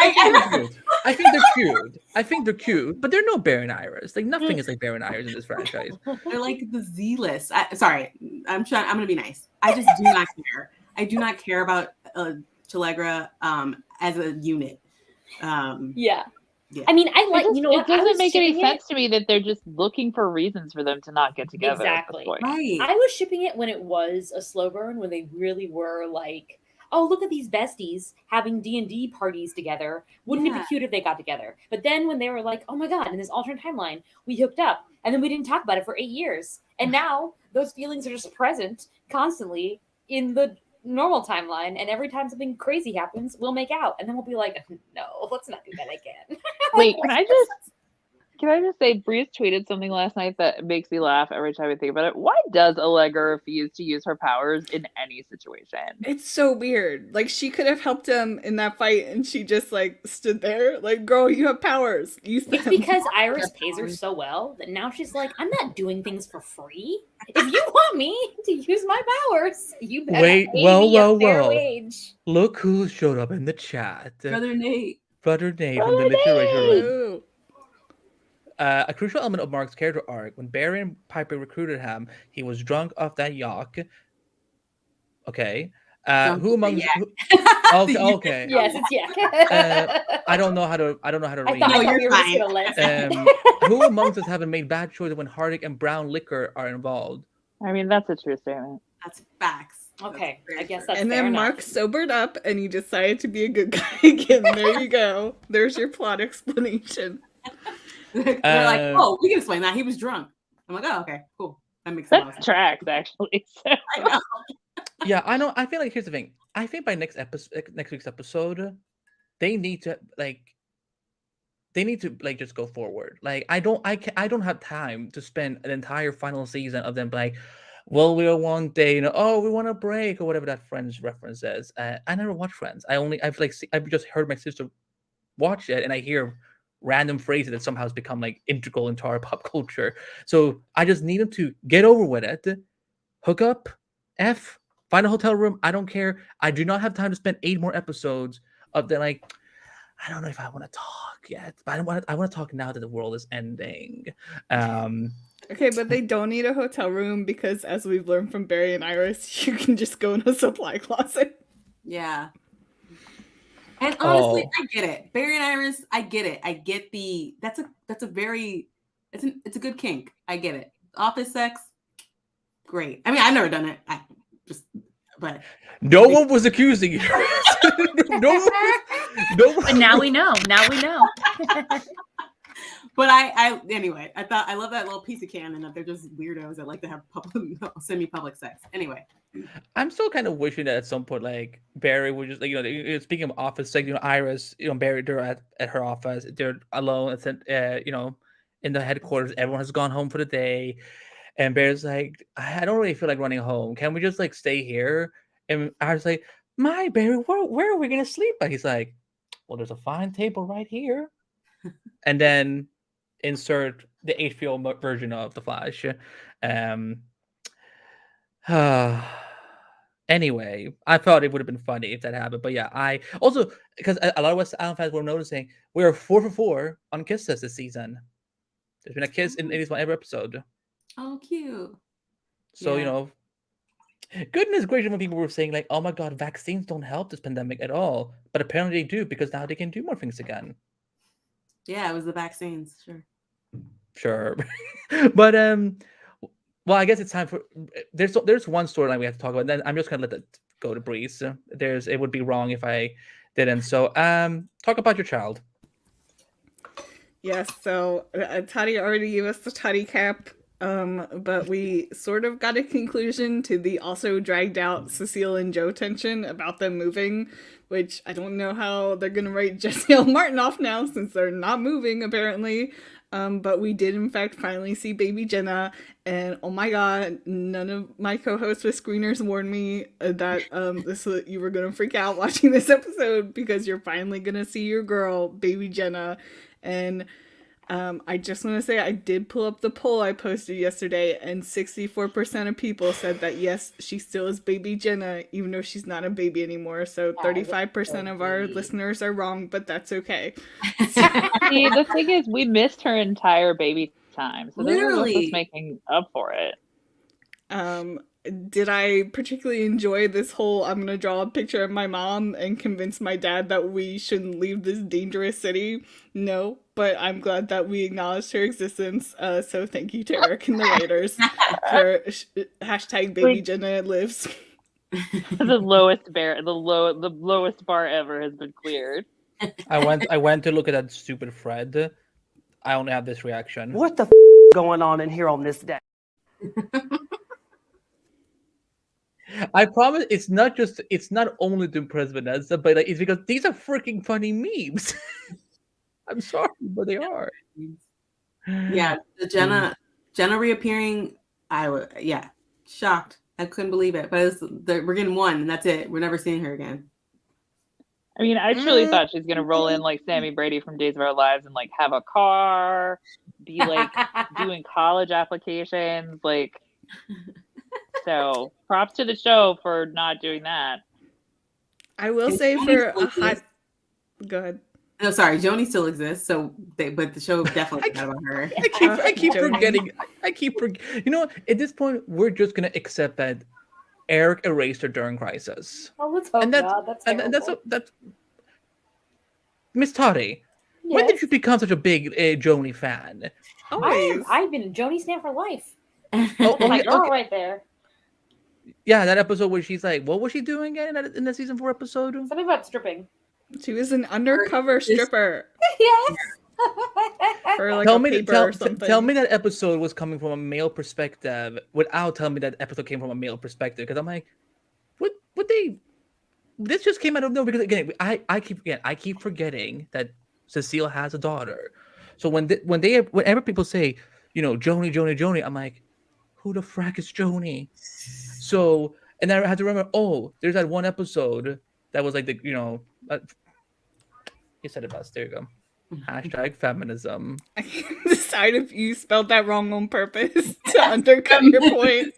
cute. I think they're cute, but they're no Barry and Iris. Like nothing is like Barry and Iris in this franchise. They're like the Z-list. Sorry, I'm gonna be nice. I just do not care. I do not care about Shalegra as a unit. Yeah. I mean, I like, it doesn't make any sense to me that they're just looking for reasons for them to not get together. Exactly. Right. I was shipping it when it was a slow burn, when they really were like, oh, look at these besties having D&D parties together. Wouldn't it be cute if they got together? But then when they were like, oh my God, in this alternate timeline, we hooked up and then we didn't talk about it for 8 years. And now those feelings are just present constantly in the normal timeline, and every time something crazy happens, we'll make out, and then we'll be like, no, let's not do that again. Wait, can I just say, Breeze tweeted something last night that makes me laugh every time I think about it. Why does Allegra refuse to use her powers in any situation? It's so weird. Like, she could have helped him in that fight, and she just, like, stood there. Like, girl, you have powers. Use them. It's because Iris pays her so well that now she's like, I'm not doing things for free. If you want me to use my powers, you better pay me a fair wage. Look who showed up in the chat. Brother Nate from the Lituation. A crucial element of Mark's character arc, when Barry and Piper recruited him, he was drunk off that yacht. Okay. Who among okay. Yes, it's yak. I don't know how to read. I thought you're fine. Who amongst us haven't made bad choices when Hardick and brown liquor are involved? I mean, that's a true statement. That's facts. Okay, I guess that's and fair then enough. Mark sobered up and he decided to be a good guy again. There you go. There's your plot explanation. They're like, oh, we can explain that. He was drunk. I'm like, oh, okay, cool. That makes sense. That tracks, actually. I know. Yeah, I know. I feel like here's the thing. I think by next week's episode, they need to just go forward. Like I don't have time to spend an entire final season of them like, well, we'll one day, we want a break or whatever that Friends reference is. I never watched Friends. I've just heard my sister watch it, and I hear random phrases that somehow has become like integral into our pop culture. So I just need them to get over with it, hook up, find a hotel room. I don't care. I do not have time to spend 8 more episodes of the like. I don't know if I want to talk yet, but I want to talk now that the world is ending. Okay, but they don't need a hotel room because, as we've learned from Barry and Iris, you can just go in a supply closet. Yeah. And honestly, I get it. Barry and Iris, I get it. I get it's a good kink. I get it. Office sex, great. I mean, I've never done it. But no one was accusing you. no one. But now we know. But I anyway, I love that little piece of canon that they're just weirdos that like to have semi-public sex. Anyway, I'm still kind of wishing that at some point, like Barry would just like speaking of office sex, Iris, Barry, they're at her office, they're alone, in the headquarters. Everyone has gone home for the day. And Bear's like, I don't really feel like running home. Can we just like stay here? And I was like, my Barry, where are we gonna sleep? But he's like, well, there's a fine table right here. And then insert the HBO version of The Flash. Anyway, I thought it would have been funny if that happened. But yeah, I also, because a lot of West Island fans were noticing, we are 4 for 4 on kisses this season. There's been a kiss in at least one every episode. Oh, cute. So, Yeah. Goodness gracious, when people were saying like, oh my god, vaccines don't help this pandemic at all. But apparently they do, because now they can do more things again. Yeah, it was the vaccines, sure. Sure. But well, I guess it's time for there's one storyline we have to talk about, and then I'm just gonna let that go to breeze. It would be wrong if I didn't. So talk about your child. Yes, so Tati already gave us the Tati cap, but we sort of got a conclusion to the also dragged out Cecile and Joe tension about them moving, which I don't know how they're gonna write Jesse L. Martin off now since they're not moving apparently. But we did in fact finally see baby Jenna, and oh my god, none of my co-hosts with screeners warned me that you were gonna freak out watching this episode, because you're finally gonna see your girl, baby Jenna. And I just want to say I did pull up the poll I posted yesterday, and 64% of people said that yes, she still is baby Jenna, even though she's not a baby anymore. So 35% of our listeners are wrong, but that's okay. See, the thing is, we missed her entire baby time, so they were just making up for it. Did I particularly enjoy this whole I'm gonna draw a picture of my mom and convince my dad that we shouldn't leave this dangerous city? No, but I'm glad that we acknowledged her existence. So thank you to Eric and the writers for hashtag baby Jenna lives. The lowest bar ever has been cleared. I went to look at that stupid thread. I only have this reaction. What the going on in here on this day? I promise it's not only to impress Vanessa, but it's because these are freaking funny memes. I'm sorry, but they are. Yeah, the Jenna reappearing, shocked. I couldn't believe it. But we're getting one, and that's it. We're never seeing her again. I mean, I truly thought she's gonna roll in like Sammy Brady from Days of Our Lives and like have a car, be like doing college applications, like. So props to the show for not doing that. I will say for a hot. Go ahead. No, sorry, Joni still exists. But the show definitely forgot about her. I keep forgetting. You know, at this point, we're just gonna accept that Eric erased her during Crisis. Oh, let's hope not. That's Miss Toddy. Yes. When did you become such a big Joni fan? I've been a Joni stan for life. My girl right there. Yeah, that episode where she's like, what was she doing again in the season 4 episode? Something about stripping. She was an undercover stripper. Yes. For like a paper or something. Tell me that episode was coming from a male perspective without telling me that episode came from a male perspective. Because I'm like, what they? This just came out of nowhere. Because again, I keep forgetting that Cecile has a daughter. So whenever people say, Joni, I'm like, who the frack is Joni? So, and I had to remember, there's that one episode that was like you said it best. There you go. Hashtag feminism. I can't decide if you spelled that wrong on purpose to undercut your point.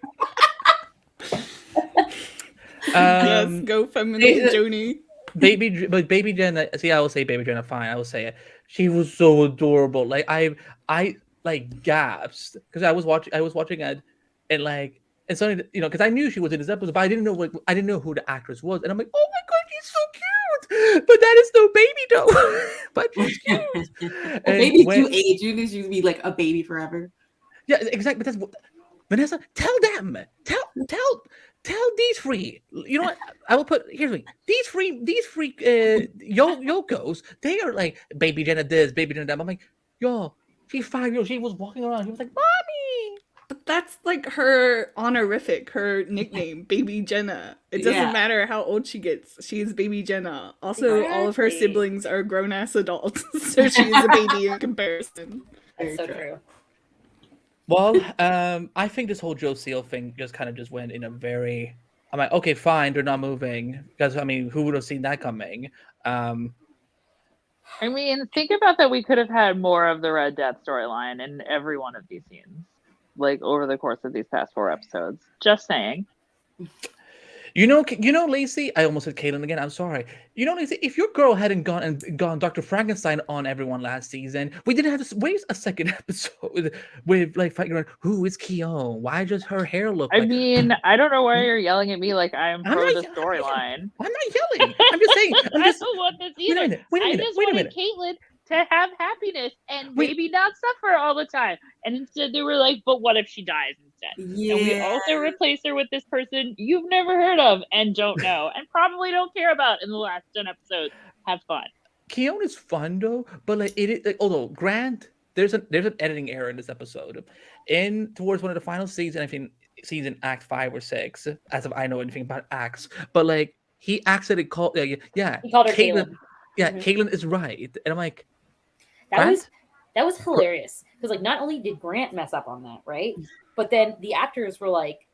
Yes, go feminist Joni. Baby Jenna. See, I will say Baby Jenna. Fine, I will say it. She was so adorable. Like I like gasped because I was watching it, and like. And suddenly, because I knew she was in this episode, but I didn't know who the actress was, and I'm like, oh my god, she's so cute. But that is no baby though. But she's cute. Baby's too age. You need to be like a baby forever. Yeah, exactly. But that's what Vanessa. Tell them. Tell these three. You know what? I will put here's me. These three Yokos. They are like baby Jenna this, baby Jenna that. I'm like, yo, she's 5 years old. She was walking around. She was like, mommy. But that's like her honorific, her nickname, Baby Jenna. It doesn't matter how old she gets. She is Baby Jenna. Also, all of her siblings are grown-ass adults, so she is a baby in comparison. That's so true. Well, I think this whole Cecile thing just kind of just went in a very. I'm like, okay, fine, they're not moving because I mean, who would have seen that coming? I mean, think about that. We could have had more of the Red Death storyline in every one of these scenes, like over the course of these past 4 episodes. Just saying. You know, Lacy. I almost said Caitlin again. I'm sorry. You know, Lacy, if your girl hadn't gone Dr. Frankenstein on everyone last season, we didn't have to waste a second episode with like fighting around who is Keon? Why does her hair look? I mean, I don't know why you're yelling at me like I'm pro the storyline. I'm not yelling. I'm just saying. I don't want this either. I just wanted Caitlin to have happiness and maybe not suffer all the time. And instead they were like, but what if she dies instead? Yeah. And we also replace her with this person you've never heard of and don't know and probably don't care about in the last 10 episodes. Have fun. Keon is fun though, but like it is like, although Grant, there's an editing error in this episode. Towards one of the final seasons, I think season act 5 or 6, as if I know anything about acts, but like he accidentally called he called her Caitlin. Yeah, Caitlin is right. And I'm like, that was hilarious. Because like not only did Grant mess up on that, right? But then the actors were like,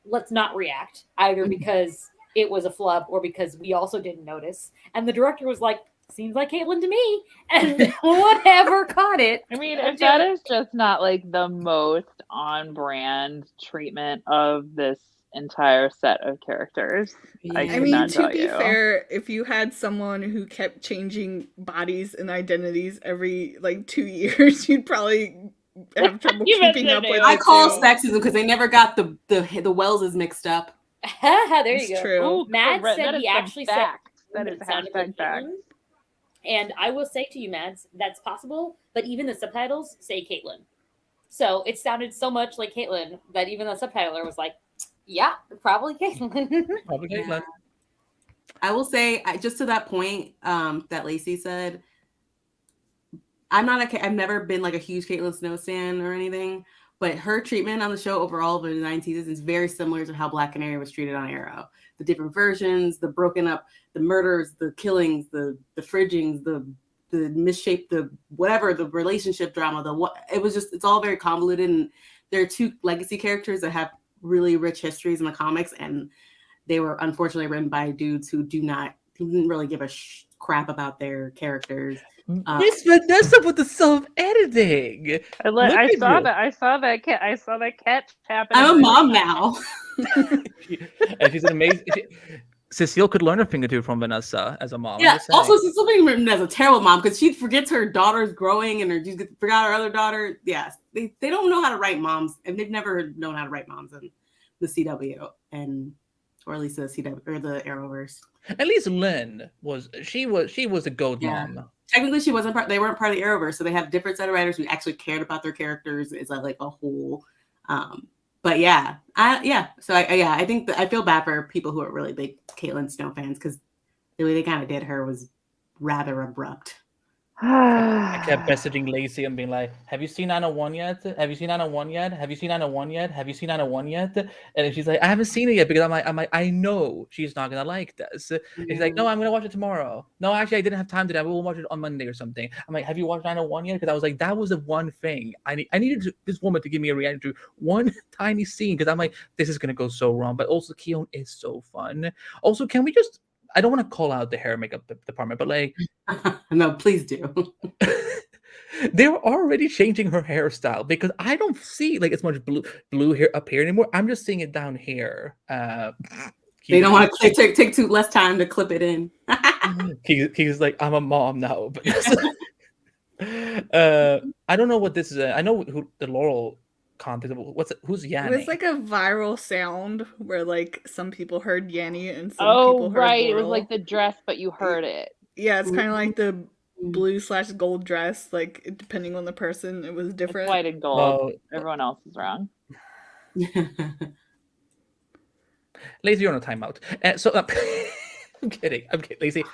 let's not react either because it was a flub or because we also didn't notice. And the director was like, seems like Caitlin to me. And whatever caught it. I mean, if that is just not like the most on brand treatment of this entire set of characters. I mean, to be fair, if you had someone who kept changing bodies and identities every like 2 years, you'd probably have trouble keeping up with. I call sexism because they never got the Welleses mixed up. There you go. True. Ooh, Mads said he actually said that is hashtag fact. And I will say to you, Mads, that's possible, but even the subtitles say Caitlin. So it sounded so much like Caitlin that even the subtitler was like, yeah, probably Caitlin. Probably Caitlin. I will say, just to that point that Lacy said, I've never been like a huge Caitlin Snow stan or anything, but her treatment on the show overall over the 9 seasons is very similar to how Black Canary was treated on Arrow. The different versions, the broken up, the murders, the killings, the fridgings, the misshaped, the whatever, the relationship drama, it's all very convoluted. And there are 2 legacy characters that have really rich histories in the comics, and they were unfortunately written by dudes who didn't really give a crap about their characters. Miss Vanessa with the self-editing. I saw that catch happen. I'm a mom now. And she's an amazing. Cecile could learn a thing or two from Vanessa as a mom. Yeah. Also, Cecile being written as a terrible mom because she forgets her daughter's growing and she forgot her other daughter. Yes, they don't know how to write moms, and they've never known how to write moms in the CW or at least the CW or the Arrowverse. At least Lynn was a goat mom. Technically, she wasn't they weren't part of the Arrowverse, so they have different set of writers who actually cared about their characters as like a whole. But I think that I feel bad for people who are really big Caitlin Snow fans because the way they kind of did her was rather abrupt. I kept messaging Lacy and being like, have you seen 901 yet? Have you seen 901 yet? Have you seen 901 yet? Have you seen 901 yet? And she's like, I haven't seen it yet because I'm like, I know she's not gonna like this. And she's like, no, I'm gonna watch it tomorrow. No, actually, I didn't have time today. We'll watch it on Monday or something. I'm like, have you watched 901 yet? Because I was like, that was the one thing I needed this woman to give me a reaction to one tiny scene because I'm like, this is gonna go so wrong. But also, Keon is so fun. Also, can we just? I don't want to call out the hair and makeup department, but like, no, please do. They're already changing her hairstyle because I don't see like as much blue hair up here anymore. I'm just seeing it down here. They don't want to take too less time to clip it in. He's like, I'm a mom now. I don't know what this is. I know who the Laurel context. Who's Yanni? It was like a viral sound where like some people heard Yanni and some people heard Laurel. It was like the dress, but you heard it. Yeah, it's kind of like the blue/gold dress. Like depending on the person, it was different. It's white and gold. Well, everyone else is wrong. Lazy, you're on a timeout. I'm kidding. Lacy,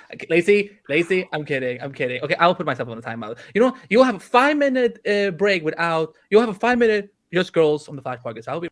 I'm kidding. Okay, I'll put myself on a timeout. You know, you'll have a 5-minute break you'll have a 5-minute just girls on the Flash podcast. I'll be.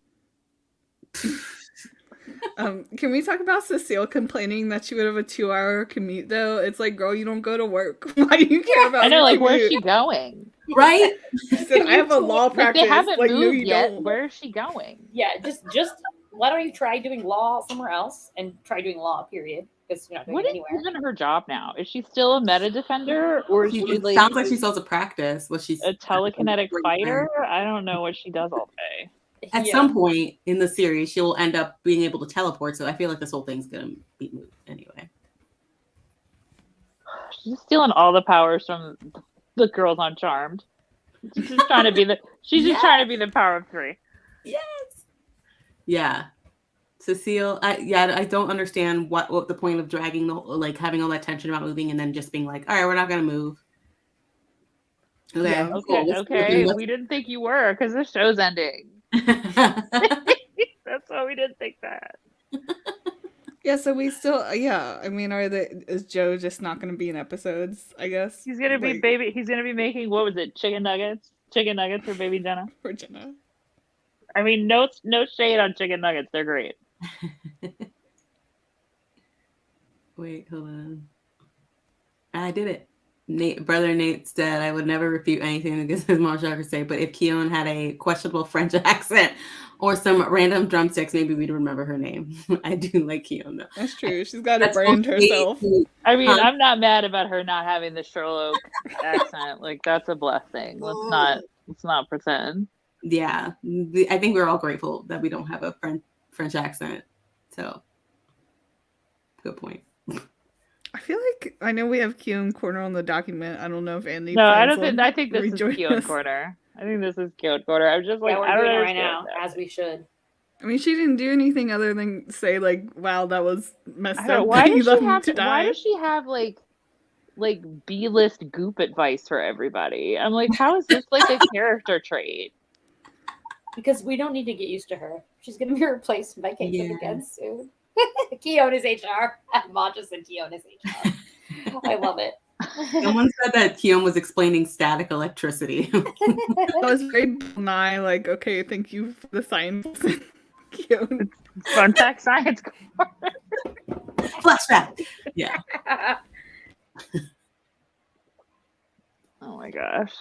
Can we talk about Cecile complaining that she would have a 2-hour commute though? It's like, girl, you don't go to work. Why do you care about? I know, like, where's she going? Right? She said, I have a law Like, practice. they haven't Like, no, moved you yet. don't. Where is she going? Yeah, just why don't you try doing law somewhere else and try doing law, period? Because you're not doing What it is anywhere. even her job now? Is she still a meta defender, or is she It like sounds like she still has a practice. What she's a telekinetic fighter? I don't know what she does all day. At some point in the series, she'll end up being able to teleport. So I feel like this whole thing's gonna be moved anyway. She's stealing all the powers from the girls on Charmed. She's just trying to be the. She's just trying to be the power of 3. Yes. Yeah. Cecile, I don't understand what the point of dragging having all that tension about moving and then just being like, all right, we're not gonna move. Okay. Yeah. Cool. Okay. We didn't think you were because the show's ending. That's why we didn't think that. Yeah, so we still, I mean, is Joe just not going to be in episodes, I guess? He's gonna be he's gonna be making, what was it, chicken nuggets for baby Jenna. For Jenna. I mean, no shade on chicken nuggets, they're great. Wait, hold on. I did it. Brother Nate said, I would never refute anything that his mom Shark say, but if Keon had a questionable French accent or some random drumsticks, maybe we'd remember her name. I do like Keon, though. That's true. She's got to brand herself. I mean, I'm not mad about her not having the Sherlock accent. Like, that's a blessing. Let's not pretend. Yeah. I think we're all grateful that we don't have a French accent. So, good point. I feel like I know we have Keon Corner on the document. I don't know if Andy. No, I don't think. I think this is Keon Corner. I think this is Keon Corner. I'm just like, we're I don't doing know it right now, as we should. I mean, she didn't do anything other than say like, "Wow, that was messed up." Why does she have like B-list goop advice for everybody? I'm like, how is this like a character trait? Because we don't need to get used to her. She's going to be replaced by Caitlin again soon. Keon is HR. Mom just said Keon is HR. I love it. Someone said that Keon was explaining static electricity. That was very nigh. Like, okay, thank you for the science. Keon. Fun fact, science. Flashback. Yeah. Oh my gosh.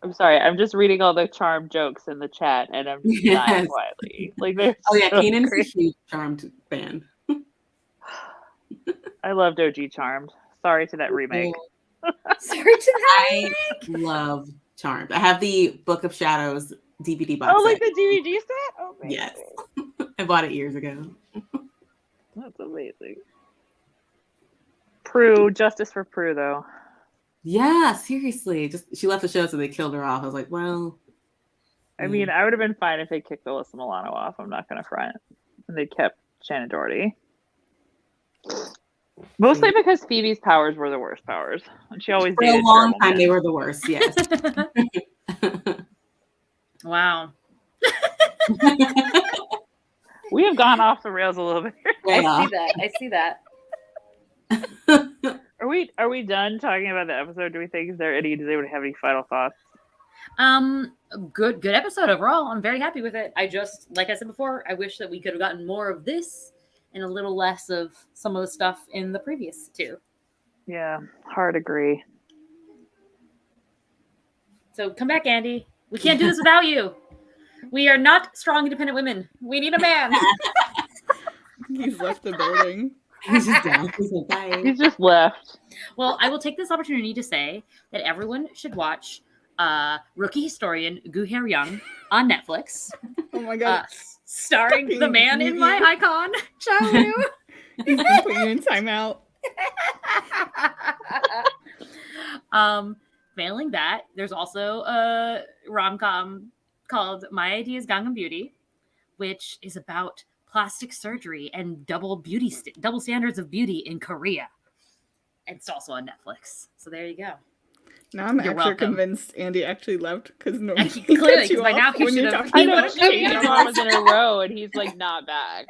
I'm sorry. I'm just reading all the Charmed jokes in the chat, and I'm just dying quietly. Like, they're Keenan's a huge Charmed fan. I loved OG Charmed. Sorry to that remake. Sorry to that I love Charmed. I have the Book of Shadows DVD box. Oh, like set. the DVD set? Oh, amazing. Yes. I bought it years ago. That's amazing. Prue, justice for Prue, though. Yeah, seriously. Just she left the show, so they killed her off. I was like, well. I mean, I would have been fine if they kicked Alyssa Milano off. I'm not going to front. And they kept Shannon Doherty. Mostly because Phoebe's powers were the worst powers. And she always For a long time, they were the worst, yes. Wow. We have gone off the rails a little bit. I see that. Are we done talking about the episode? Does anyone have any final thoughts? Good episode overall. I'm very happy with it. Like I said before, I wish that we could have gotten more of this and a little less of some of the stuff in the previous two. Yeah, hard agree. So come back, Andy. We can't do this without you. We are not strong, independent women. We need a man. He's left the building. He's just down. He's like, bye. He's just left. Well, I will take this opportunity to say that everyone should watch Rookie Historian Guher Young on Netflix. Oh my god. Starring the man in my icon, Charu. He's gonna put you in timeout. Failing that, there's also a rom-com called My Ideas Gangnam Beauty, which is about plastic surgery and double standards of beauty in Korea. And it's also on Netflix. So there you go. Now I'm You're actually welcome. convinced Andy actually left because no one Clearly, cut you by off now he when should you're have. talking I know, about two Shane. dramas in a row, and he's like not back.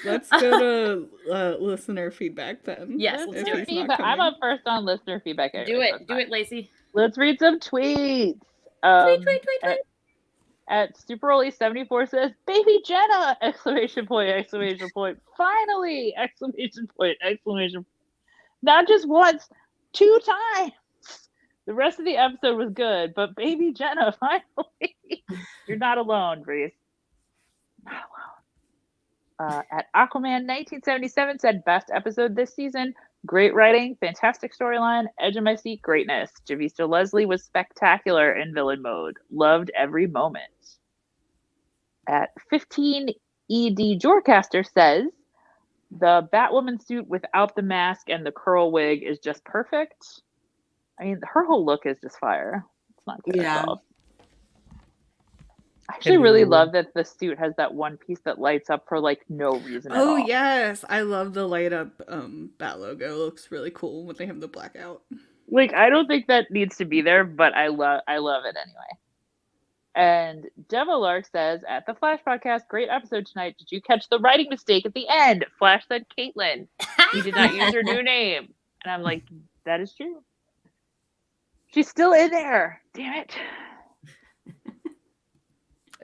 Let's go to listener feedback then. Yes, let's do it. Feedback. I'm up first on listener feedback. Do it, Lacy. Let's read some tweets. Tweet. At Superoli74 says, "Baby Jenna!" Exclamation point! Finally! Exclamation point! Not just once, 2 times. The rest of the episode was good, but baby Jenna, finally. You're not alone, Reese. At Aquaman 1977 said, best episode this season. Great writing, fantastic storyline, edge of my seat greatness. Javista Leslie was spectacular in villain mode. Loved every moment. At 15, ED Jorcaster says, the Batwoman suit without the mask and the curl wig is just perfect. I mean, her whole look is just fire. It's not good at all. I actually really love that the suit has that one piece that lights up for like no reason at all. Oh yes, I love the light up bat logo. It looks really cool when they have the blackout. Like, I don't think that needs to be there, but I love it anyway. And Devilark says, at the Flash podcast, great episode tonight. Did you catch the writing mistake at the end? Flash said Caitlin. He did not use her new name. And I'm like, that is true. She's still in there. Damn it.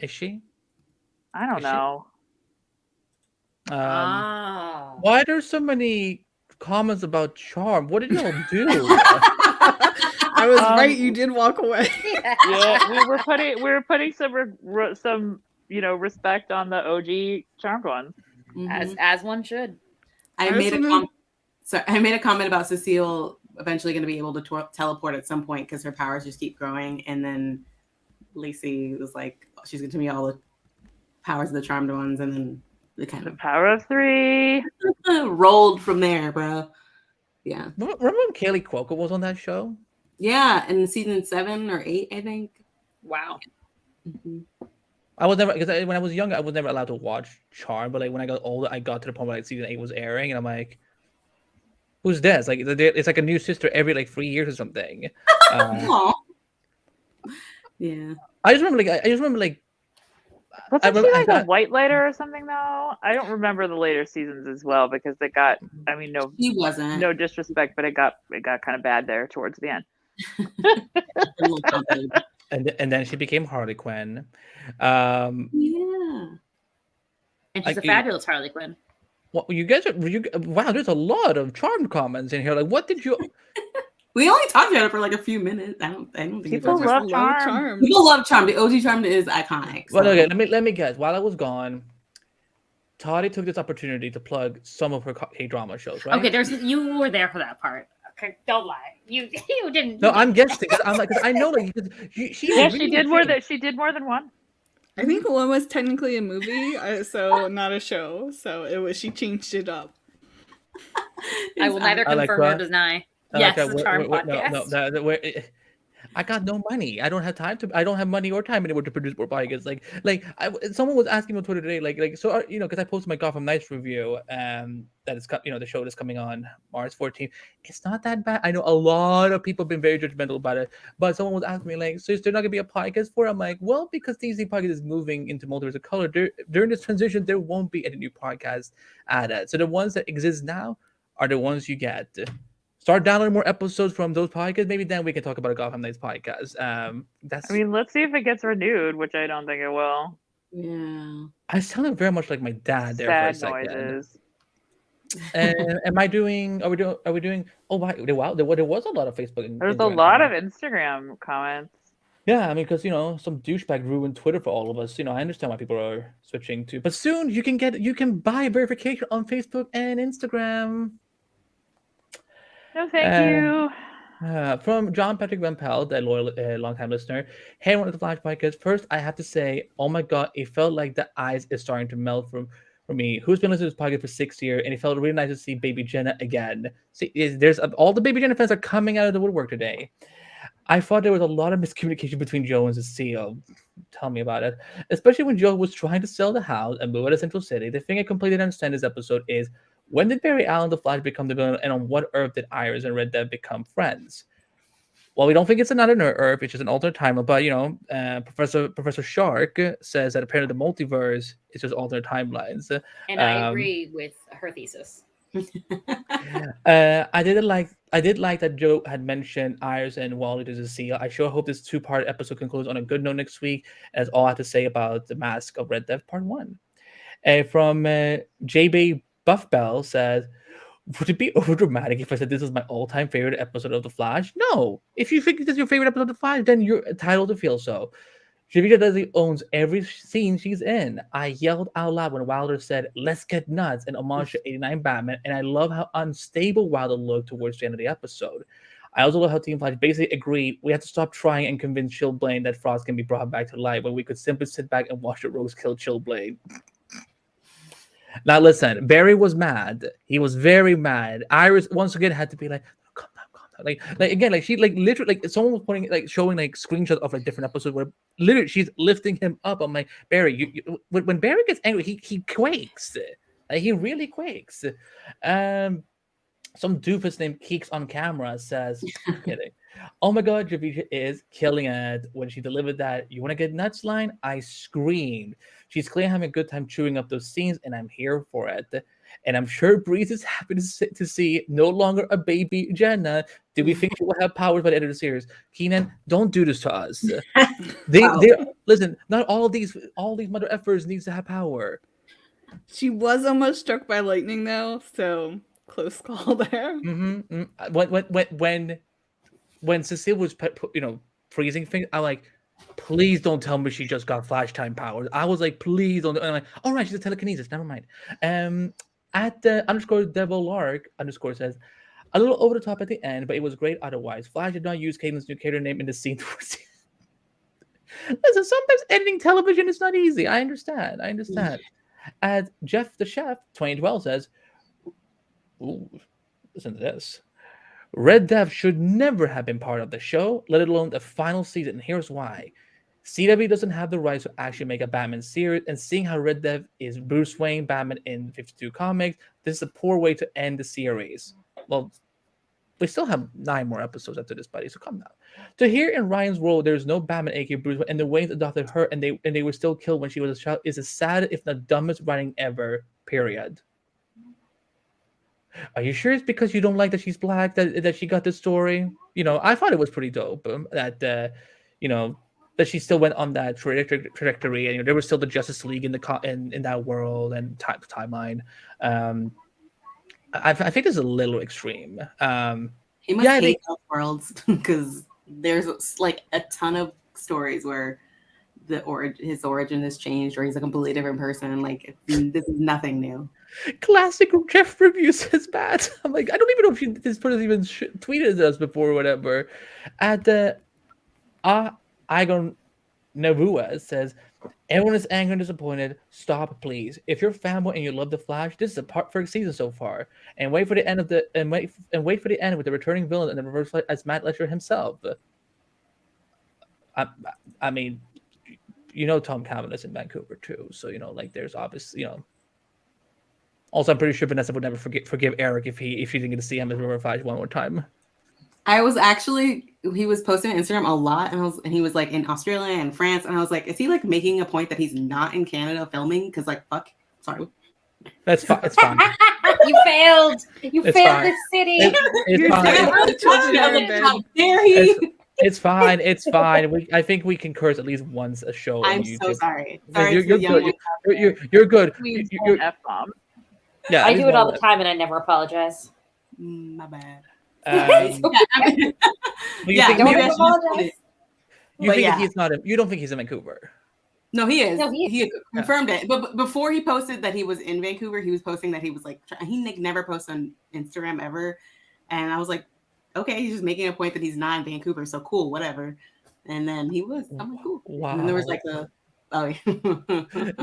Is she? I don't know. Why are there so many comments about Charm? What did y'all do? I was right. You did walk away. Yeah, we were putting some respect on the OG Charmed ones, as one should. I made a comment about Cecile eventually going to be able to teleport at some point because her powers just keep growing, and then Lacy was like, she's going to me all the powers of the Charmed ones, and then the power of 3 rolled from there, bro. Yeah. Remember when Kaylee Cuoco was on that show? Yeah, in season 7 or 8, I think. Wow. Mm-hmm. I was never, because when I was younger, I was never allowed to watch Charm. But like when I got older, I got to the point where like season 8 was airing, and I'm like, "Who's this?" Like it's like a new sister every like 3 years or something. Yeah. I just remember like. Wasn't she like a white lighter or something though? I don't remember the later seasons as well because they got. I mean, he wasn't. No disrespect, but it got kind of bad there towards the end. and then she became Harley Quinn. Yeah. And she's a fabulous Harley Quinn. Well, you guys are wow. There's a lot of Charmed comments in here. Like, what did you? We only talked about it for like a few minutes. I don't think people love Charmed. People love Charmed. The OG Charmed is iconic. So. Well, okay. Let me guess. While I was gone, Toddy took this opportunity to plug some of her K-drama shows. Right? Okay, you were there for that part. Okay, don't lie. You didn't. No, I'm guessing. I'm like, because I know like she did more than one. I think one was technically a movie, so not a show. So she changed it up. I will neither confirm nor deny. Yes, the Charm podcast. No, I got no money. I don't have time to. I don't have money or time anymore to produce more podcasts. Someone was asking me on Twitter today, so because I posted my Gotham Knights review, that is, the show that's coming on March 14th. It's not that bad. I know a lot of people have been very judgmental about it, but someone was asking me so is there not gonna be a podcast for it? I'm like, well, because DC podcast is moving into Multiverse of Color during this transition, there won't be any new podcasts added. So the ones that exist now are the ones you get. Start downloading more episodes from those podcasts. Maybe then we can talk about a Gotham Knights podcast. I mean, let's see if it gets renewed, which I don't think it will. Yeah. I sounded very much like my dad there for a second. Noises. Am I doing? Are we doing? Oh wow! There was a lot of Facebook. There's a lot of Instagram comments. Yeah, I mean, because some douchebag ruined Twitter for all of us. I understand why people are switching to. But soon you can buy verification on Facebook and Instagram. No, thank you. From John Patrick Van Pelt, a loyal, long-time listener. Hey, one of the Flash podcast. First, I have to say, oh my god, it felt like the ice is starting to melt for me. Who's been listening to this podcast for 6 years, and it felt really nice to see Baby Jenna again. See, there's all the Baby Jenna fans are coming out of the woodwork today. I thought there was a lot of miscommunication between Joe and Cecile. Tell me about it. Especially when Joe was trying to sell the house and move out of Central City. The thing I completely don't understand this episode is, when did Barry Allen the Flash become the villain, and on what Earth did Iris and Red Death become friends? Well, we don't think it's another Earth, it's just an alternate timeline. But Professor Shark says that apparently the multiverse is just alternate timelines. And I agree with her thesis. I did like that Joe had mentioned Iris and Wally to Cecile. I sure hope this 2-part episode concludes on a good note next week. That's all I have to say about the Mask of Red Death Part 1. From JB Buff Bell says, would it be over dramatic if I said this is my all-time favorite episode of The Flash? No. If you think this is your favorite episode of The Flash, then you're entitled to feel so. Javicia Leslie owns every scene she's in. I yelled out loud when Wilder said, "Let's get nuts," in homage to 89 Batman, and I love how unstable Wilder looked towards the end of the episode. I also love how Team Flash basically agreed we have to stop trying and convince Chillblaine that Frost can be brought back to life when we could simply sit back and watch the Rogues kill Chillblaine. Now listen, Barry was mad. He was very mad. Iris once again had to be like, calm down. Like again, like she like literally like someone was putting like showing like screenshots of like different episodes where literally she's lifting him up. I'm like, Barry, when Barry gets angry, he quakes. Like, he really quakes. Some doofus named Keeks on camera says, I'm kidding. Oh my god, Javicia is killing it. When she delivered that "you want to get nuts" line, I screamed. She's clearly having a good time chewing up those scenes, and I'm here for it. And I'm sure Breeze is happy to see no longer a baby Jenna. Do we think she will have powers by the end of the series? Keenan, don't do this to us. They listen. Not all these mother effers needs to have power. She was almost struck by lightning, though, so close call there. When Cecile was freezing things, I'm like, please don't tell me she just got flash time powers. I was like, please don't. I'm like, all right, she's a telekinesis. Never mind. At the _Devil_Lark_ says, a little over the top at the end, but it was great otherwise. Flash did not use Caden's new character name in the scene. Listen, sometimes editing television is not easy. I understand. At Jeff the Chef 2012 says, ooh, listen to this. Red Death should never have been part of the show, let alone the final season. Here's why. CW doesn't have the rights to actually make a Batman series, and seeing how Red Death is Bruce Wayne Batman in 52 comics, this is a poor way to end the series. Well, we still have 9 more episodes after this, buddy, so come down. To hear in Ryan's world there's no Batman, aka Bruce Wayne, and the Waynes adopted her and they were still killed when she was a child is the saddest, if not dumbest writing ever, period. Are you sure it's because you don't like that she's black that she got this story? I thought it was pretty dope that that she still went on that trajectory, and there was still the Justice League in that world and timeline. I think it's a little extreme. He must hate those worlds because there's like a ton of stories where his origin has changed, or he's a completely different person. Like, this is nothing new. Classic Jeff review says bad. I'm like, I don't even know if this person even tweeted us before or whatever. At the Igon Navua says, everyone is angry and disappointed. Stop, please. If you're a fanboy and you love the Flash, this is a perfect season so far. And wait for the end wait for the end with the returning villain and the reverse fight as Matt Ledger himself. I mean, Tom Cavan is in Vancouver too, so there's obviously Also, I'm pretty sure Vanessa would never forgive Eric if she didn't get to see him as River Flash one more time. He was posting on Instagram a lot, and he was like in Australia and France, and I was like, is he like making a point that he's not in Canada filming? Because fuck, sorry. That's fine. It's fine. You failed. You It's failed fine. this city. It's fine. How dare he? It's fine. It's fine. I think we can curse at least once a show. I'm on YouTube. so sorry. You're good. You're good. You're F-bomb. Yeah, I do it all the time, and I never apologize. My bad. You don't think he's in Vancouver? No, he is. No, he confirmed it. But before he posted that he was in Vancouver, he was posting that he was like, he never posts on Instagram ever. And I was like, okay, he's just making a point that he's not in Vancouver. So cool, whatever. And then he was. I'm like, cool. Wow. And then there was like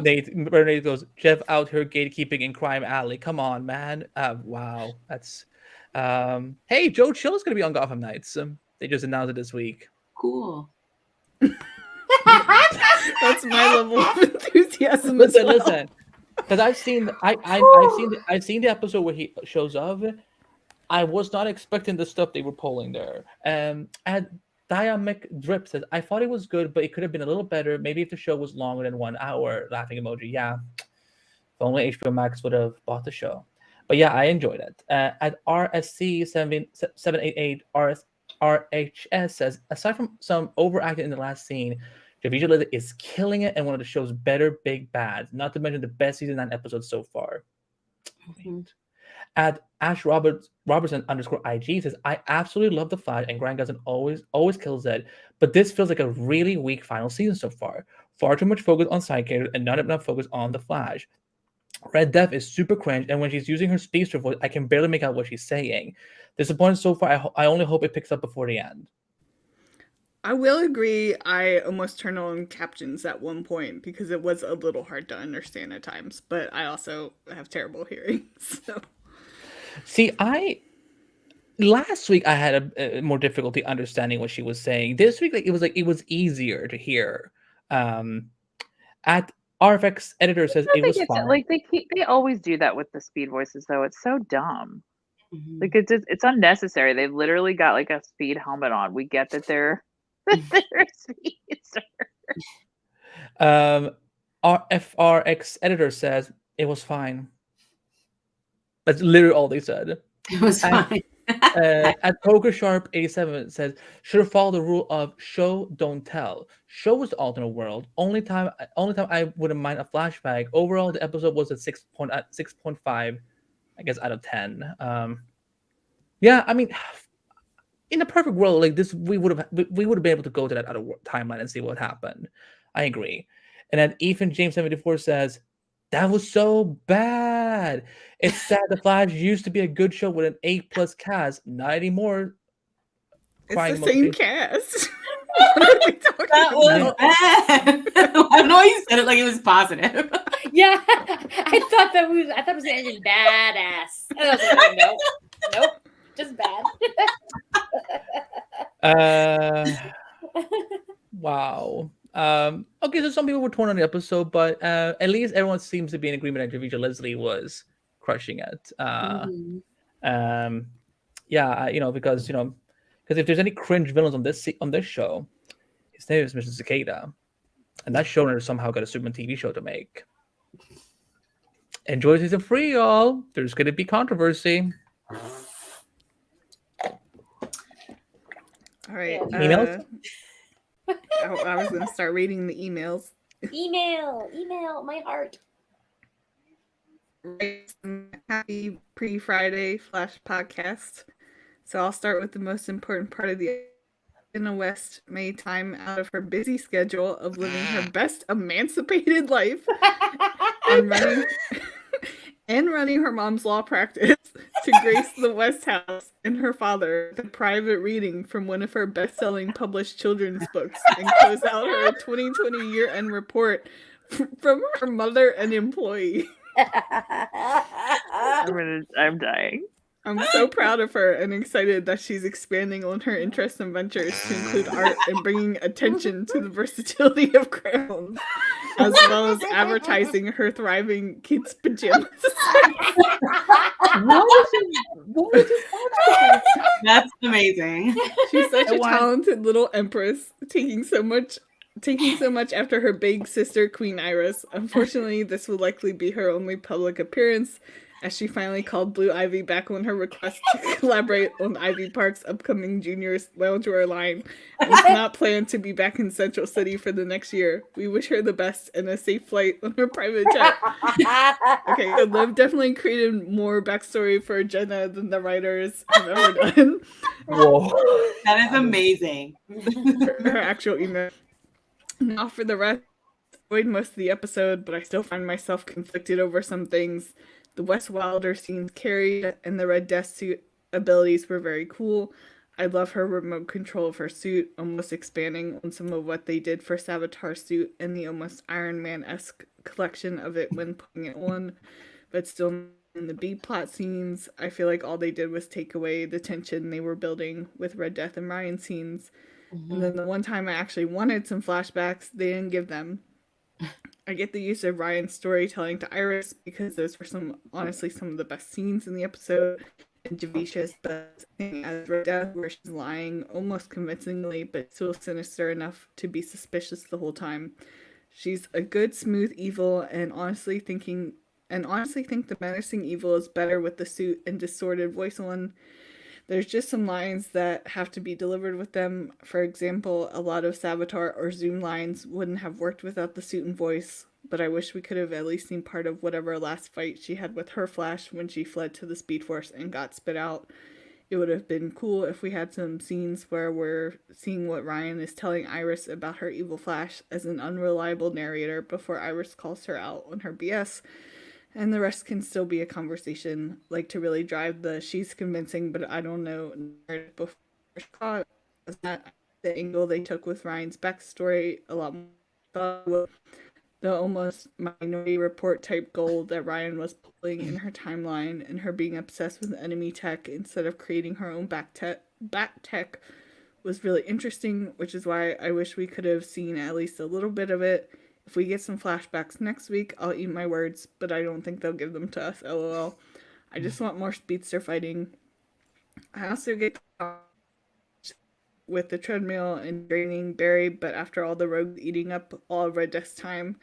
Nate goes, Jeff out here gatekeeping in Crime Alley. Come on, man. Wow. That's hey, Joe Chill is gonna be on Gotham Nights. They just announced it this week. Cool. That's my level of enthusiasm. Listen, because I've seen the episode where he shows up. I was not expecting the stuff they were pulling there. And Diamic Drip says, I thought it was good, but it could have been a little better. Maybe if the show was longer than 1 hour. Laughing emoji. Yeah. If only HBO Max would have bought the show. But yeah, I enjoyed it. At RSC 788 RHS says, aside from some overacting in the last scene, Javicia Leslie is killing it and one of the show's better big bads. Not to mention the best season 9 episodes so far. Mm-hmm. At Robertson _ IG says, I absolutely love the Flash, and Grant Gustin always kills it, but this feels like a really weak final season so far. Far too much focus on side characters and not enough focus on the Flash. Red Death is super cringe, and when she's using her speedster voice, I can barely make out what she's saying. Disappointed so far. I only hope it picks up before the end. I will agree. I almost turned on captions at one point because it was a little hard to understand at times, but I also have terrible hearing. So, see, last week I had a more difficulty understanding what she was saying. This week, it was easier to hear. At RFX editor says it was fine. Like they always do that with the speed voices, though. It's so dumb. Like it's unnecessary. They've literally got like a speed helmet on. We get that they're speedster. Our FRX editor says it was fine. That's literally all they said. It was fine. At Poker Sharp 87 says should have followed the rule of show don't tell. Show was the alternate world. Only time I wouldn't mind a flashback. Overall, the episode was at 6.5, I guess, out of 10. Yeah, I mean, in a perfect world like this, we would have been able to go to that other timeline and see what happened. I agree. And then Ethan James 74 says that was so bad. It's sad the Flash used to be a good show with an A+ cast. Not anymore. It's the same cast. That was bad. I know you said it like it was positive. Yeah, I thought it was gonna end in badass. And I was like, nope, just bad. Wow. Okay, so some people were torn on the episode, but at least everyone seems to be in agreement that Javicia Leslie was crushing it. Yeah, because if there's any cringe villains on this show, his name is Mr. Cicada, and that showrunner somehow got a Superman TV show to make. Enjoy season 3, y'all. There's going to be controversy. All right. Emails? I was going to start reading the emails. Email, my heart. Happy pre-Friday Flash podcast. So I'll start with the most important part of the Jenna West made time out of her busy schedule of living her best emancipated life and running her mom's law practice to grace the West house and her father with a private reading from one of her best-selling published children's books and close out her 2020 year-end report from her mother and employee. I'm dying. I'm so proud of her and excited that she's expanding on her interests and ventures to include art and bringing attention to the versatility of crowns, as well as advertising her thriving kids' pajamas. That's amazing. She's such a talented little empress, taking so much after her big sister, Queen Iris. Unfortunately, this will likely be her only public appearance, as she finally called Blue Ivy back on her request to collaborate on Ivy Park's upcoming junior loungewear line, and is not planned to be back in Central City for the next year. We wish her the best and a safe flight on her private jet. Okay, so Liv definitely created more backstory for Jenna than the writers have ever done. Whoa. That is amazing. Her actual email. Now for the rest, I enjoyed most of the episode, but I still find myself conflicted over some things. The Wes Wilder scenes carried, and the Red Death suit abilities were very cool. I love her remote control of her suit, almost expanding on some of what they did for Savitar's suit and the almost Iron Man-esque collection of it when putting it on. But still, in the B-plot scenes, I feel like all they did was take away the tension they were building with Red Death and Ryan scenes. And then the one time I actually wanted some flashbacks, they didn't give them. I get the use of Ryan's storytelling to Iris because those were honestly some of the best scenes in the episode. And Javicia's best thing as Red Death, where she's lying almost convincingly, but still sinister enough to be suspicious the whole time. She's a good, smooth evil, and honestly think the menacing evil is better with the suit and distorted voice on. There's just some lines that have to be delivered with them. For example, a lot of Savitar or Zoom lines wouldn't have worked without the suit and voice. but I wish we could have at least seen part of whatever last fight she had with her Flash when she fled to the Speed Force and got spit out. It would have been cool if we had some scenes where we're seeing what Ryan is telling Iris about her evil Flash as an unreliable narrator before Iris calls her out on her BS. And the rest can still be a conversation, like to really drive the she's convincing, but I don't know narrative before that the angle they took with Ryan's backstory a lot more. The almost Minority Report type gold that Ryan was pulling in her timeline and her being obsessed with enemy tech instead of creating her own back tech was really interesting, which is why I wish we could have seen at least a little bit of it. If we get some flashbacks next week, I'll eat my words, but I don't think they'll give them to us, lol. I just want more speedster fighting. I also get with the treadmill and draining Barry, but after all the rogues eating up all of Red Death's time,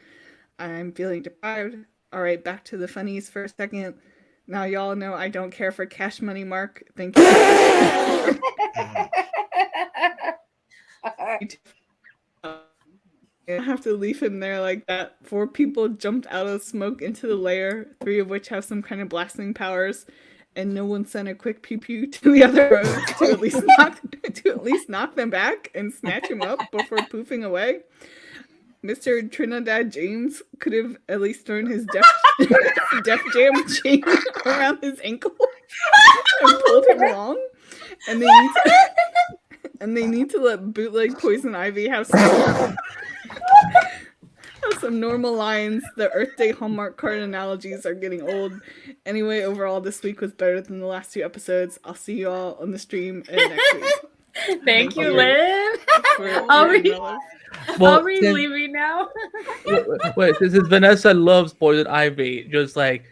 I'm feeling deprived. Alright, back to the funnies for a second. Now y'all know I don't care for Cash Money Mark. Thank you. I have to leave him there like that. 4 people jumped out of smoke into the lair, 3 of which have some kind of blasting powers, and no one sent a quick pew pew to the other road to at least knock them back and snatch him up before poofing away. Mr. Trinidad James could have at least thrown his Def Jam chain around his ankle and pulled him along. And they need to let bootleg Poison Ivy have some normal lines. The Earth Day Hallmark card analogies are getting old. Anyway, overall, this week was better than the last 2 episodes. I'll see you all on the stream next week. Thank you, Liv. Are we leaving now? Wait, this is Vanessa loves Poison Ivy. Just like,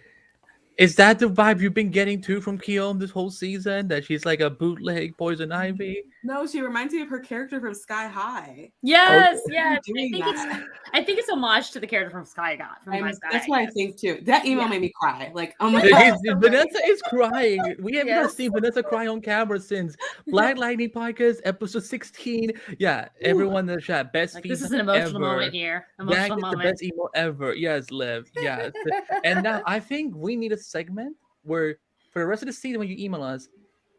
is that the vibe you've been getting too from Keon this whole season? That she's like a bootleg Poison Ivy? No, she reminds me of her character from Sky High. Yes, Okay. yes. I think it's homage to the character from Sky got. That's what I think too. That email made me cry. Like, oh my god. Vanessa is crying. We have not seen Vanessa cry on camera since Black Lightning Podcast episode 16. Yeah, everyone in the chat, best feedback this is an emotional ever. moment here. Emotional moment. The best emo ever. Yes, Liv. Yes. And now I think we need a segment where for the rest of the season when you email us,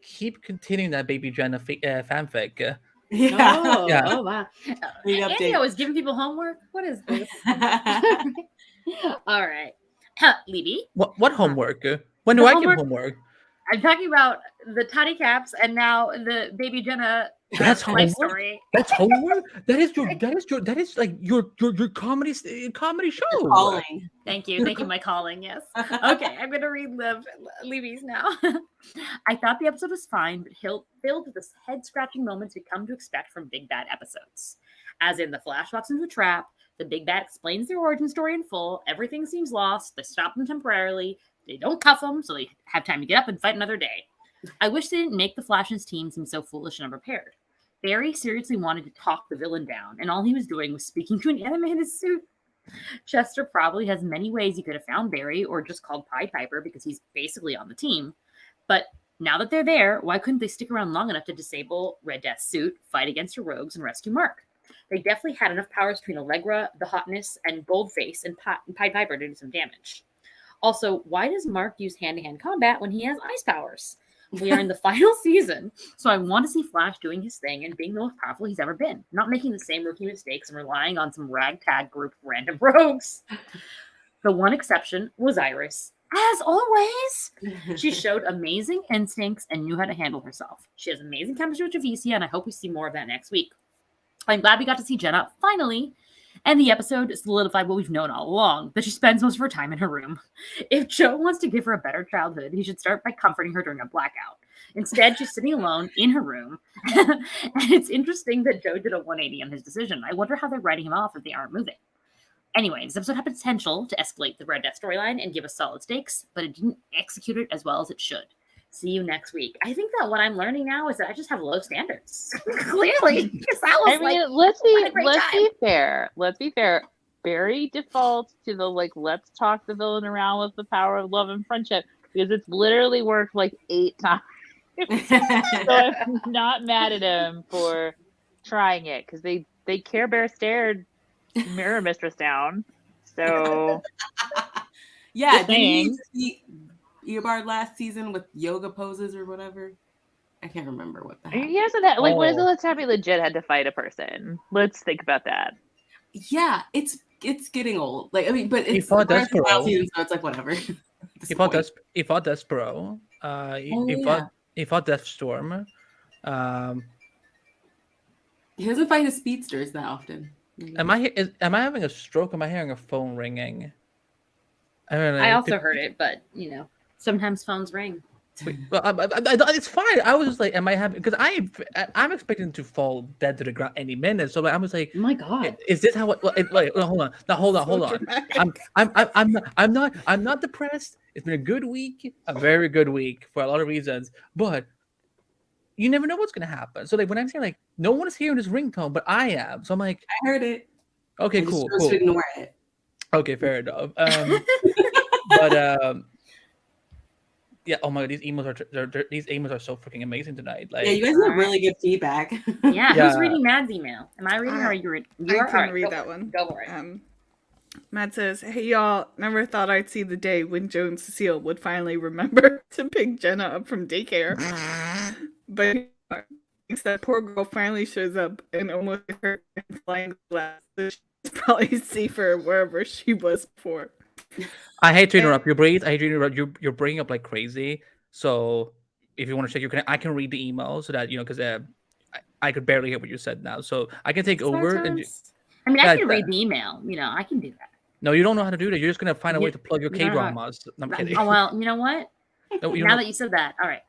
keep continuing that Baby Jenna fanfic. Yeah. Oh wow. Andy, I was giving people homework. What is this? All right. Libby. What homework? When do I give homework? I'm talking about the Toddy Caps and now the Baby Jenna That's life homework. story. That's homework. That is like your comedy show. Calling. Thank you, my calling. Yes. Okay, I'm gonna read Libby's now. I thought the episode was fine, but filled with the head-scratching moments we come to expect from Big Bad episodes. As in, the Flash walks into a trap, the Big Bad explains their origin story in full, everything seems lost, they stop them temporarily, they don't cuff them, so they have time to get up and fight another day. I wish they didn't make the Flash's team seem so foolish and unprepared. Barry seriously wanted to talk the villain down, and all he was doing was speaking to an animated suit. Chester probably has many ways he could have found Barry, or just called Pied Piper because he's basically on the team. But now that they're there, why couldn't they stick around long enough to disable Red Death's suit, fight against her rogues, and rescue Mark? They definitely had enough powers between Allegra, the Hotness, and Boldface and Pied Piper to do some damage. Also, why does Mark use hand-to-hand combat when he has ice powers? We are in the final season, so I want to see Flash doing his thing and being the most powerful he's ever been, not making the same rookie mistakes and relying on some ragtag group of random rogues. The one exception was Iris. As always, she showed amazing instincts and knew how to handle herself. She has amazing chemistry with Javicia, and I hope we see more of that next week. I'm glad we got to see Jenna, finally, and the episode solidified what we've known all along, that she spends most of her time in her room. If Joe wants to give her a better childhood, he should start by comforting her during a blackout. Instead, she's sitting alone in her room. And it's interesting that Joe did a 180 on his decision. I wonder how they're writing him off if they aren't moving. Anyway, this episode had potential to escalate the Red Death storyline and give us solid stakes, but it didn't execute it as well as it should. See you next week. I think that what I'm learning now is that I just have low standards. Clearly. Because I was let's be fair. Let's be fair. Barry defaults to the let's talk the villain around with the power of love and friendship because it's literally worked 8 times. So I'm not mad at him for trying it because they Care Bear stared Mirror Mistress down. So Yeah, Just did he saying. defeat Eobard last season with yoga poses or whatever? I can't remember what the heck. Here's that. Like, when is the Oh. last time he legit had to fight a person? Let's think about that. Yeah, it's getting old. Like, I mean, but He it's fought Brian Despero. last season, so it's like whatever. at this He fought point. He fought Despero. He fought Deathstorm. He doesn't fight his speedsters that often. Am I having a stroke? Am I hearing a phone ringing? I don't know. I also heard it, but you know, sometimes phones ring. Well, it's fine. I was just like, am I having? Because I'm expecting to fall dead to the ground any minute. So like, I was like, Oh my god, is this how? Wait, hold on. Now hold on. I'm not depressed. It's been a good week, a very good week for a lot of reasons. But you never know what's gonna happen. So like, when I'm saying like, no one is hearing this ringtone, but I am. So I'm like, I heard it. Okay, I just cool. chose to ignore it. Okay, fair enough. But yeah. Oh my god, these emails are so freaking amazing tonight. Like, Yeah, you guys have really good feedback. yeah. Yeah. Who's reading Mad's email? Am I reading or are you reading? You I are. can All right, read go that for it. one. Go for it. Matt says, "Hey y'all, never thought I'd see the day when Joe and Cecile would finally remember to pick Jenna up from daycare. But that poor girl finally shows up and almost gets her flying glass. So she's probably safer wherever she was before." I hate to interrupt you, Breeze. I hate to interrupt you. You're bringing up like crazy. So if you want to check, I can read the email so that because I could barely hear what you said now. So I can take over. And I mean, I Yeah, can read the email. You know, I can do that. no, you don't know how to do that. You're just gonna find a way to plug your You don't know how- K-dramas. No, I'm kidding. Oh well, you know what? No, you Now know- that you said that, all right.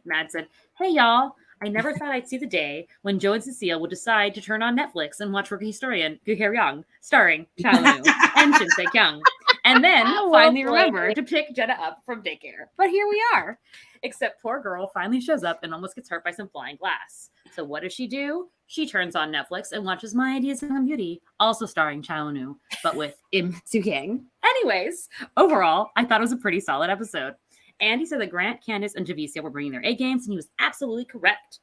Mad said, "Hey y'all, I never thought I'd see the day when Joe and Cecile would decide to turn on Netflix and watch Rookie Historian Young, starring Chalanu and Shin Se-kyung, and then finally remember to pick Jenna up from daycare. But here we are. Except poor girl finally shows up and almost gets hurt by some flying glass. So what does she do? She turns on Netflix and watches My Ideas on Beauty, also starring Chalanu, but with Im Soo-kyung. Anyways, overall, I thought it was a pretty solid episode. Andy said that Grant, Candace, and Javicia were bringing their A games, and he was absolutely correct.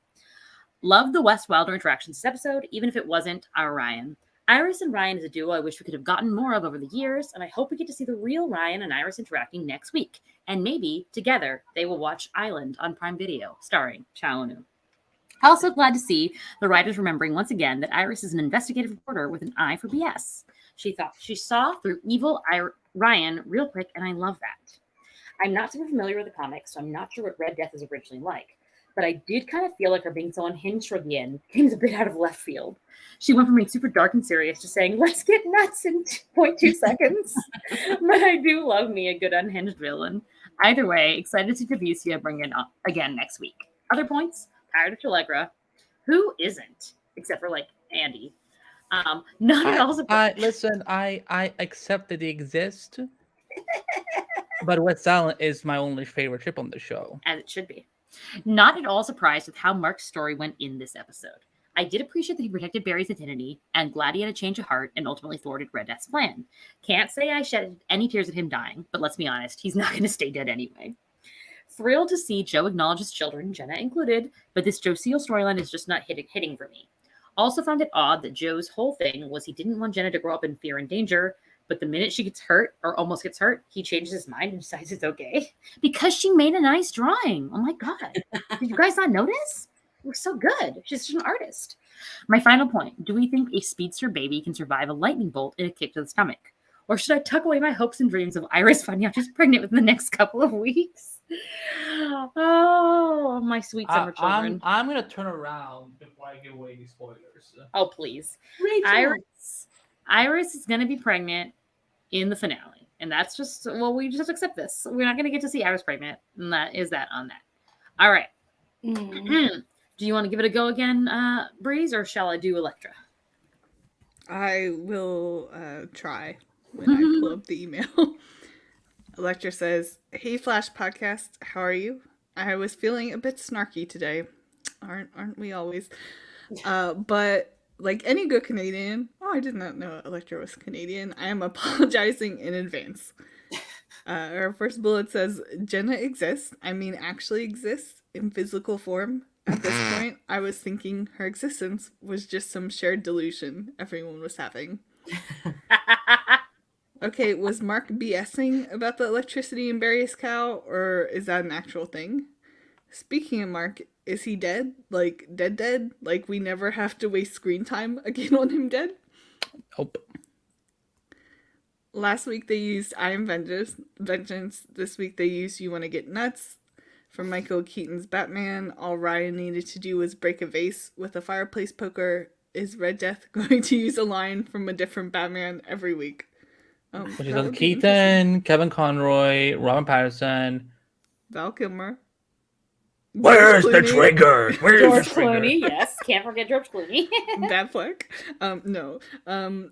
Loved the West Wilder interactions this episode, even if it wasn't our Ryan. Iris and Ryan is a duo I wish we could have gotten more of over the years, and I hope we get to see the real Ryan and Iris interacting next week. And maybe, together, they will watch Island on Prime Video, starring Chalanu. Also glad to see the writers remembering once again that Iris is an investigative reporter with an eye for BS. She thought she saw through evil Ryan real quick, and I love that. I'm not super familiar with the comics, so I'm not sure what Red Death is originally like. But I did kind of feel like her being so unhinged toward the end came a bit out of left field. She went from being super dark and serious to saying, "Let's get nuts in 0.2 seconds." But I do love me a good unhinged villain. Either way, excited to see Javicia bring it up again next week. Other points? Tired of Telegra. Who isn't? Except for like Andy. Not at all surprised. Listen, I accept that they exist. But West Island is my only favorite ship on the show. As it should be. Not at all surprised with how Mark's story went in this episode. I did appreciate that he protected Barry's identity, and glad he had a change of heart and ultimately thwarted Red Death's plan. Can't say I shed any tears at him dying, but let's be honest, he's not going to stay dead anyway. Thrilled to see Joe acknowledge his children, Jenna included, but this Joseel storyline is just not hitting for me. Also found it odd that Joe's whole thing was he didn't want Jenna to grow up in fear and danger, but the minute she gets hurt or almost gets hurt, he changes his mind and decides it's okay. Because she made a nice drawing. Oh my God. Did you guys not notice? It was so good. She's just an artist. My final point. Do we think a speedster baby can survive a lightning bolt and a kick to the stomach? Or should I tuck away my hopes and dreams of Iris finding out she's pregnant within the next couple of weeks? Oh, my sweet summer children. I'm going to turn around before I give away these spoilers. Oh, please. Rachel. Iris is going to be pregnant in the finale. And that's just, well, we just have to accept this. We're not going to get to see Iris pregnant. And that is that on that. All right. Do you want to give it a go again, Breeze, or shall I do Electra? I will try when I pull up the email. Electra says, "Hey Flash Podcast, how are you? I was feeling a bit snarky today. Aren't we always? But like any good Canadian," I did not know Electra was Canadian. I am apologizing in advance. Our first bullet says, "Jenna exists. I mean, actually exists in physical form. At this point, I was thinking her existence was just some shared delusion everyone was having." Okay, was Mark BSing about the electricity in Barry's cow, or is that an actual thing? Speaking of Mark, is he dead? Like, dead? Like, we never have to waste screen time again on him dead? Nope. Last week they used I Am Vengeance. This week they used You Wanna Get Nuts. For Michael Keaton's Batman, all Ryan needed to do was break a vase with a fireplace poker. Is Red Death going to use a line from a different Batman every week? Which is Keaton, Kevin Conroy, Robin Patterson, Val Kilmer. Where's the trigger? Where's George the trigger? Clooney, yes. Can't forget George Clooney. Batfleck. No.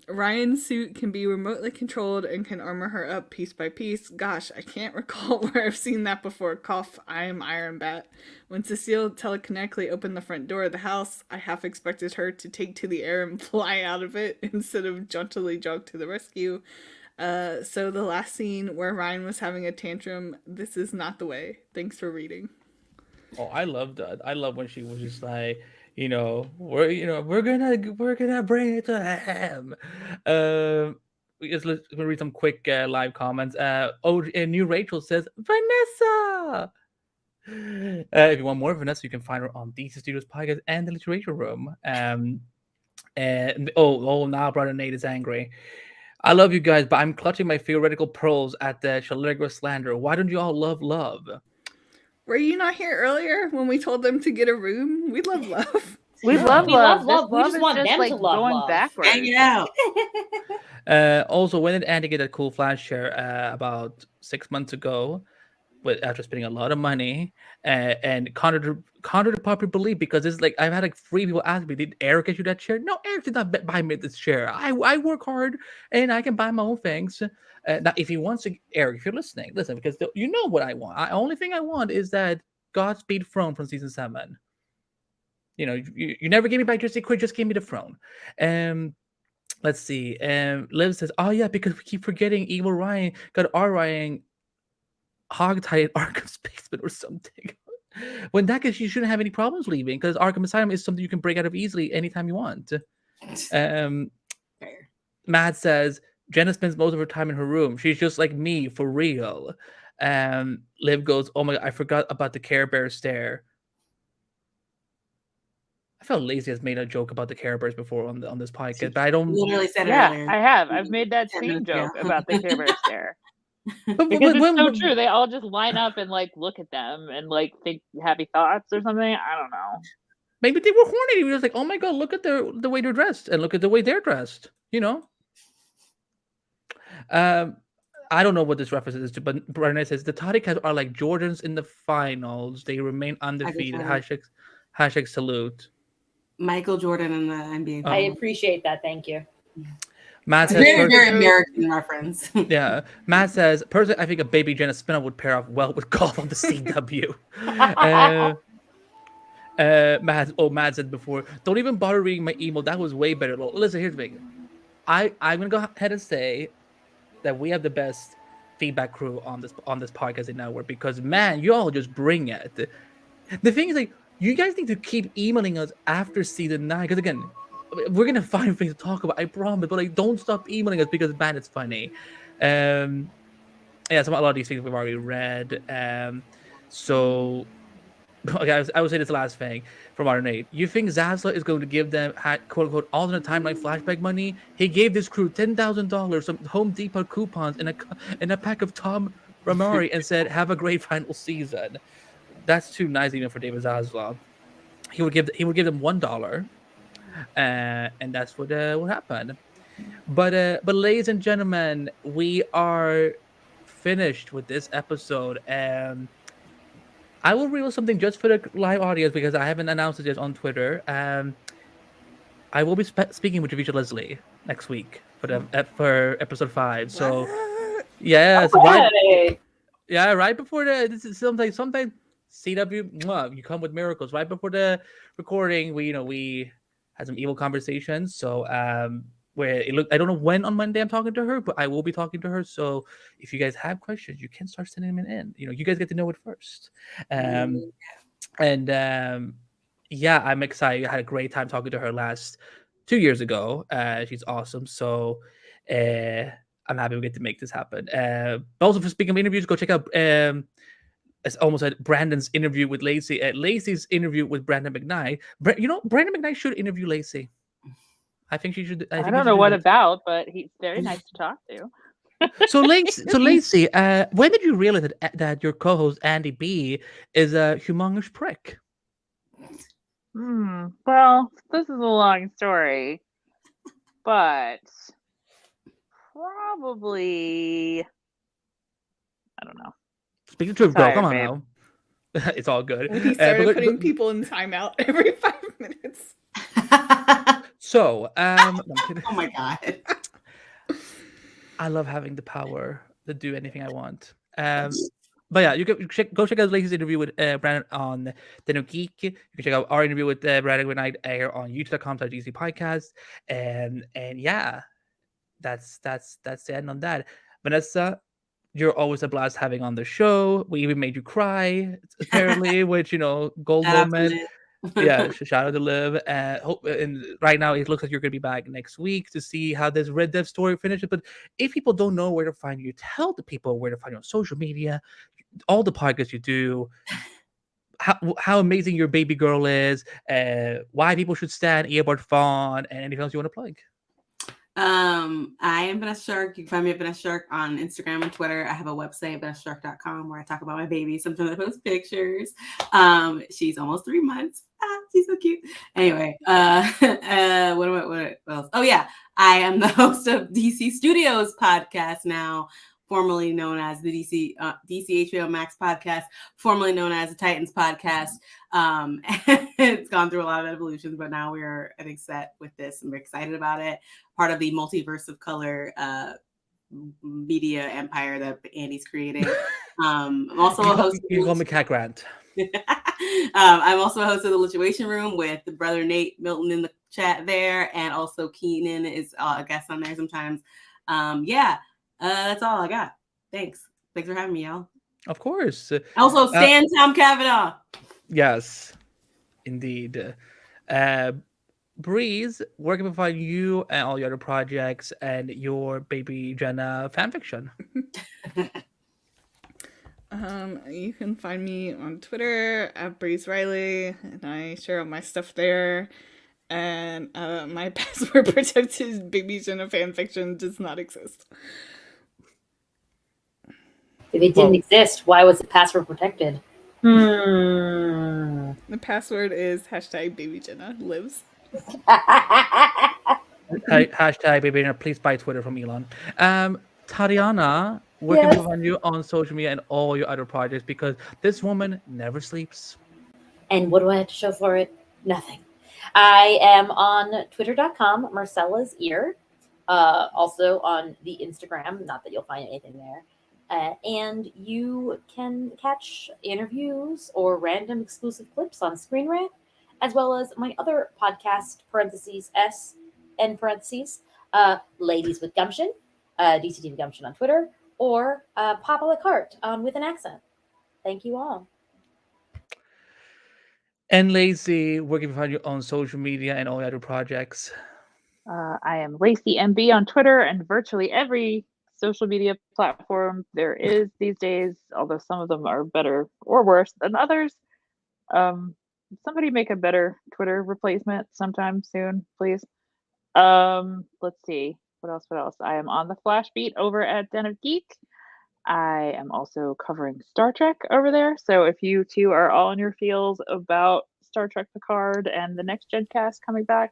Ryan's suit can be remotely controlled and can armor her up piece by piece. Gosh, I can't recall where I've seen that before. Cough, I am Iron Bat. When Cecile telekinetically opened the front door of the house, I half expected her to take to the air and fly out of it instead of jauntily jog to the rescue. So the last scene where Ryan was having a tantrum, this is not the way. Thanks for reading. Oh, I love that. I love when she was just like, we're gonna bring it to him. Let's read some quick live comments. New Rachel says Vanessa. If you want more of Vanessa, you can find her on DC Studios podcast and the Lituation Room. And now brother Nate is angry. I love you guys, but I'm clutching my theoretical pearls at the Shalegra slander. Why don't you all love? Were you not here earlier when we told them to get a room? We love love. We love We love. love love. This We just is want them like to love going love. backwards. Hang it out. Also, when did Andy get a cool flash share? About 6 months ago, after spending a lot of money, and counter to popular belief, because it's like I've had like 3 people ask me, did Eric get you that chair? No, Eric did not buy me this chair. I work hard and I can buy my own things. Now, if he wants to, Eric, if you're listening, listen, because you know what I want. The only thing I want is that Godspeed Throne from season 7. You never gave me back your secret, just gave me the throne. Let's see. Liv says, oh yeah, because we keep forgetting Evil Ryan got R Ryan hogtied in Arkham's basement or something. When that case, you shouldn't have any problems leaving, because Arkham Asylum is something you can break out of easily anytime you want. Matt says, Jenna spends most of her time in her room. She's just like me, for real. Liv goes, oh my god, I forgot about the Care Bear stare. I felt Lacy has made a joke about the Care Bears before on this podcast, but I don't. Literally said it Yeah, earlier. I have. I've made that same joke about the Care Bear stare. Because it's so true. They all just line up and like look at them and like think happy thoughts or something. I don't know. Maybe they were horny. He was like, oh my god, look at the way they're dressed and look at the way they're dressed. I don't know what this reference is to, but Brian says the Toddy Cats are like Jordans in the finals. They remain undefeated. Hashtag salute. Michael Jordan in the NBA. I appreciate that. Thank you. Matt says, very American reference. Yeah. Matt says, personally, I think a baby Jenna spin-off would pair off well with golf on the CW. Matt said before, don't even bother reading my email. That was way better. Listen, here's the thing. I'm gonna go ahead and say that we have the best feedback crew on this podcast network, because man, you all just bring it. The thing is, like, you guys need to keep emailing us after season 9, because again, we're gonna find things to talk about, I promise. But like, don't stop emailing us, because man, it's funny. Yeah, a lot of these things we've already read. So okay, I would say this last thing from our Nate. You think Zaslav is going to give them quote unquote alternate timeline flashback money? He gave this crew $10,000, some Home Depot coupons, and a pack of Tom Ramari, and said, "Have a great final season." That's too nice even for David Zaslav. He would give them $1, and that's what happened. But ladies and gentlemen, we are finished with this episode. I will reveal something just for the live audience, because I haven't announced it yet on Twitter. I will be speaking with Javisha Leslie next week for episode 5. So yes, right before this is sometimes CW, you come with miracles. Right before the recording, we had some evil conversations. So where I don't know when on Monday I'm talking to her, but I will be talking to her. So if you guys have questions, you can start sending them in. You guys get to know it first. Yeah, I'm excited. I had a great time talking to her 2 years ago. She's awesome. So I'm happy we get to make this happen. But also, for speaking of interviews, go check out it's almost like Brandon's interview with Lacy. Lacy's interview with Brandon McKnight. Brandon McKnight should interview Lacy. I think she should. I don't know what about, but he's very nice to talk to. So Lacy, when did you realize that your co-host Andy B is a humongous prick? Well, this is a long story, but probably I don't know. Speaking to a girl, come on now. It's all good. When he started putting people in timeout every 5 minutes. So, oh my God. I love having the power to do anything I want. But yeah, you can go check out Lacy's interview with Brandon on The New Geek. You can check out our interview with Brandon McKnight here on youtube.com/DC podcast. And yeah, that's the end on that. Vanessa, you're always a blast having on the show. We even made you cry, apparently, which, gold moment. Yeah, shout out to Liv. And right now, it looks like you're going to be back next week to see how this Red Dev story finishes. But if people don't know where to find you, tell the people where to find you on social media, all the podcasts you do, how amazing your baby girl is, why people should stand earbud fawn, and anything else you want to plug. I am Vanessa Shark. You can find me at Vanessa Shark on Instagram and Twitter. I have a website, vanessashark.com, where I talk about my baby. Sometimes I post pictures. She's almost 3 months. She's so cute. Anyway, what else? Oh yeah, I am the host of DC Studios podcast now, formerly known as the DC HBO Max podcast, formerly known as the Titans podcast. It's gone through a lot of evolutions, but now we're, I think, set with this, and we're excited about it. Part of the Multiverse of Color media empire that Andy's creating. I'm also a host. You call me Cat Grant. I'm also a host of the Lituation Room with the brother Nate Milton in the chat there, and also Keenan is a guest on there sometimes. That's all I got. Thanks for having me, y'all. Of course. Also, Stan Tom Cavanaugh. Yes, indeed. Breeze, where can we find you and all your other projects and your baby Jenna fanfiction? You can find me on Twitter at Breeze Riley, and I share all my stuff there. And my password protected baby Jenna fanfiction does not exist. If it didn't exist, why was it password protected? The password is hashtag baby Jenna lives. Hashtag baby Jenna, please buy Twitter from Elon. Tatiana, where can we find you on social media and all your other projects? Because this woman never sleeps. And what do I have to show for it? Nothing. I am on twitter.com, Marcella's Ear. Also on the Instagram, not that you'll find anything there. And you can catch interviews or random exclusive clips on Screen Rant, as well as my other podcast, (S) and parentheses, Ladies with Gumption, DCTV Gumption on Twitter, or Pop a la carte with an accent. Thank you all. And Lacy, where can we find you on social media and all your other projects? I am Lacy MB on Twitter and virtually every social media platform there is these days, although some of them are better or worse than others. Somebody make a better Twitter replacement sometime soon, please. Let's see. What else? I am on the Flash Beat over at Den of Geek. I am also covering Star Trek over there. So if you two are all in your feels about Star Trek Picard and the next Gen cast coming back,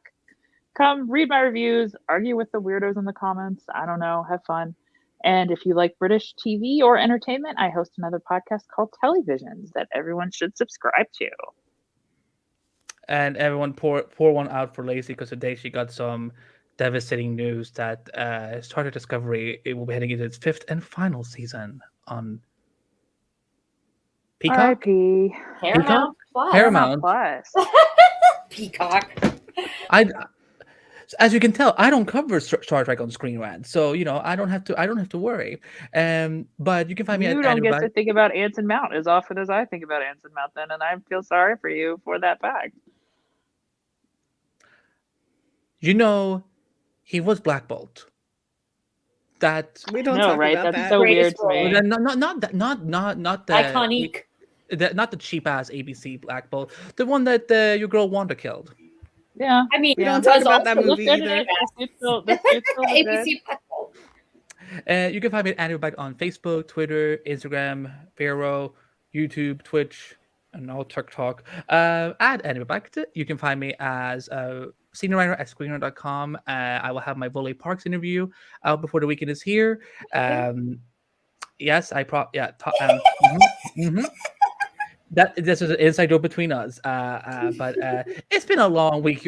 come read my reviews, argue with the weirdos in the comments. I don't know, have fun. And if you like British TV or entertainment, I host another podcast called Televisions that everyone should subscribe to. And everyone pour one out for Lacy, because today she got some devastating news that Star Trek Discovery, it will be heading into its 5th and final season on Peacock. R.I.P. Paramount Plus. Paramount Plus. Peacock. As you can tell, I don't cover Star Trek on Screen Rant, so I don't have to worry. But you can find me. You don't get to think about Anson Mount as often as I think about Anson Mount, then, and I feel sorry for you for that fact. He was blackballed that We don't No, talk right? about That's that. so weird Greatest to me. role. not the Iconic. not the cheap ass ABC Black Bolt, the one that your girl Wanda killed. Yeah. I mean, We Yeah. don't talk was about that also movie Look good either. The suit still look good. ABC Black Bolt. You can find me at Andrew Bag on Facebook, Twitter, Instagram, Vero, YouTube, Twitch, and now TikTok. At Andrew Bag. You can find me as senior writer at screener.com. I will have my Volley Parks interview out before the weekend is here. Yes, That this is an inside joke between us. But it's been a long week.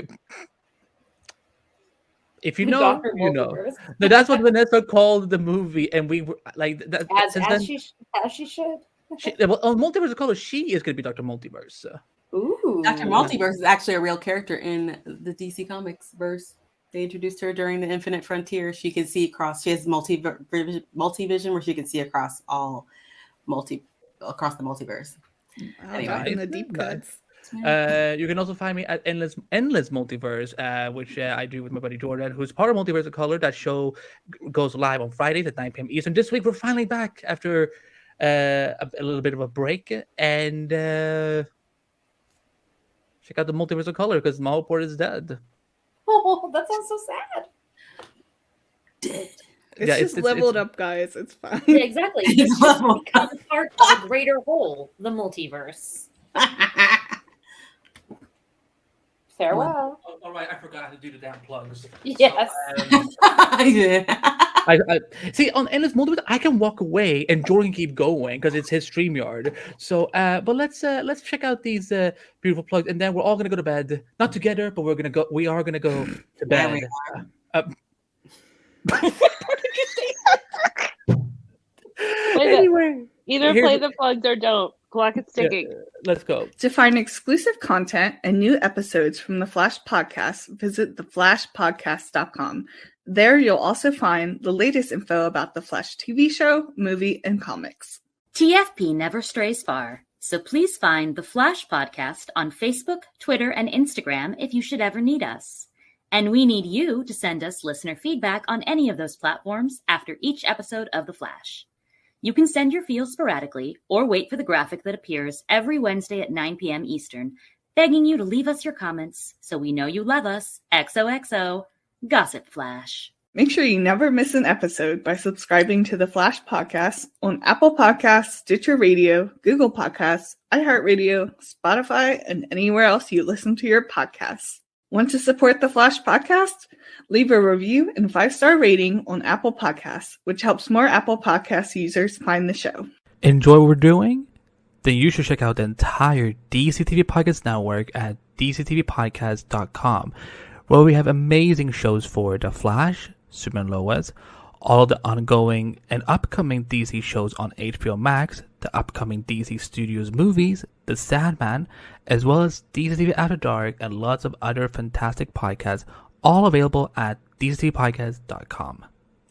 If you know, Dr. you know. Multiverse. No, that's what Vanessa called the movie, and we were like that. Since then, As she should. on Multiverse of Color, she is going to be Dr. Multiverse. Ooh. Dr. Multiverse is actually a real character in the DC Comics verse. They introduced her during the Infinite Frontier. She can see across. She has multivision where she can see across across the multiverse. Wow, Anyway. dropping the deep cuts. You can also find me at Endless Multiverse, which I do with my buddy Jordan, who's part of Multiverse of Color. That show goes live on Fridays at 9 p.m. Eastern. This week we're finally back after a little bit of a break, and check out the Multiverse of Color because Malport is dead. Oh, that sounds so sad. Dead. It's just leveled up, guys. It's fine. Yeah, exactly. It's just become part of a greater whole, the multiverse. Farewell. Oh, all right, I forgot to do the damn plugs. Yes. I did. I see on Endless Multiverse. I can walk away and Jordan can keep going because it's his StreamYard. So, but let's check out these beautiful plugs, and then we're all gonna go to bed. Not together, but we are gonna go to bed. Anyway, either play the plugs or don't. Clock is ticking. Let's go. To find exclusive content and new episodes from the Flash Podcast, visit theflashpodcast.com. There you'll also find the latest info about the Flash TV show, movie, and comics. TFP never strays far, so please find the Flash Podcast on Facebook, Twitter, and Instagram if you should ever need us. And we need you to send us listener feedback on any of those platforms after each episode of The Flash. You can send your feels sporadically or wait for the graphic that appears every Wednesday at 9 p.m. Eastern, begging you to leave us your comments so we know you love us. XOXO, Gossip Flash. Make sure you never miss an episode by subscribing to the Flash Podcast on Apple Podcasts, Stitcher Radio, Google Podcasts, iHeartRadio, Spotify, and anywhere else you listen to your podcasts. Want to support the Flash Podcast? Leave a review and 5-star rating on Apple Podcasts, which helps more Apple Podcast users find the show. Enjoy what we're doing? Then you should check out the entire DCTV Podcast Network at dctvpodcast.com, where we have amazing shows for The Flash, Superman Lois, all the ongoing and upcoming DC shows on HBO Max, the upcoming DC Studios movies, The Sandman, as well as DCTV After Dark and lots of other fantastic podcasts, all available at dctvpodcast.com.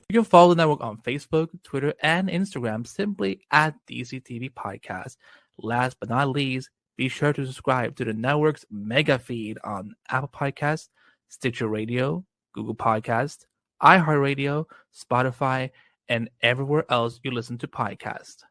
You can follow the network on Facebook, Twitter, and Instagram simply at DCTV Podcast. Last but not least, be sure to subscribe to the network's mega feed on Apple Podcasts, Stitcher Radio, Google Podcasts, iHeartRadio, Spotify, and everywhere else you listen to podcasts.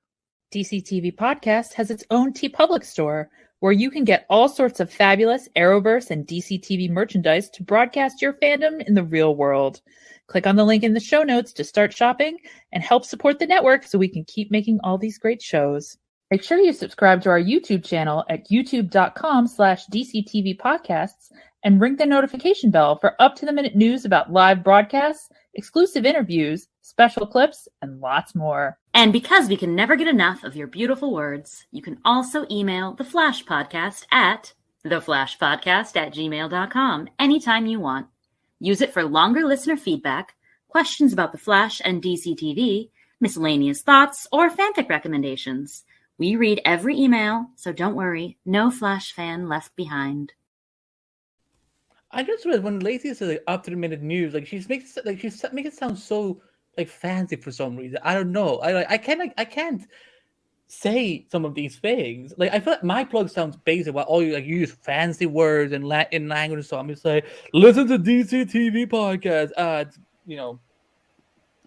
DCTV Podcast has its own TeePublic store, where you can get all sorts of fabulous Arrowverse and DCTV merchandise to broadcast your fandom in the real world. Click on the link in the show notes to start shopping and help support the network so we can keep making all these great shows. Make sure you subscribe to our YouTube channel at youtube.com/DCTV Podcasts and ring the notification bell for up-to-the-minute news about live broadcasts, exclusive interviews, special clips, and lots more. And because we can never get enough of your beautiful words, you can also email The Flash Podcast at theflashpodcast@gmail.com anytime you want. Use it for longer listener feedback, questions about The Flash and DCTV, miscellaneous thoughts, or fanfic recommendations. We read every email, so don't worry, no Flash fan left behind. I just realized when Lacy says like up to the minute news, like she makes it sound so like fancy for some reason. I don't know. I can't say some of these things. Like I feel like my plug sounds basic, while all you like use fancy words and Latin language. So I'm just like, listen to DCTV Podcast.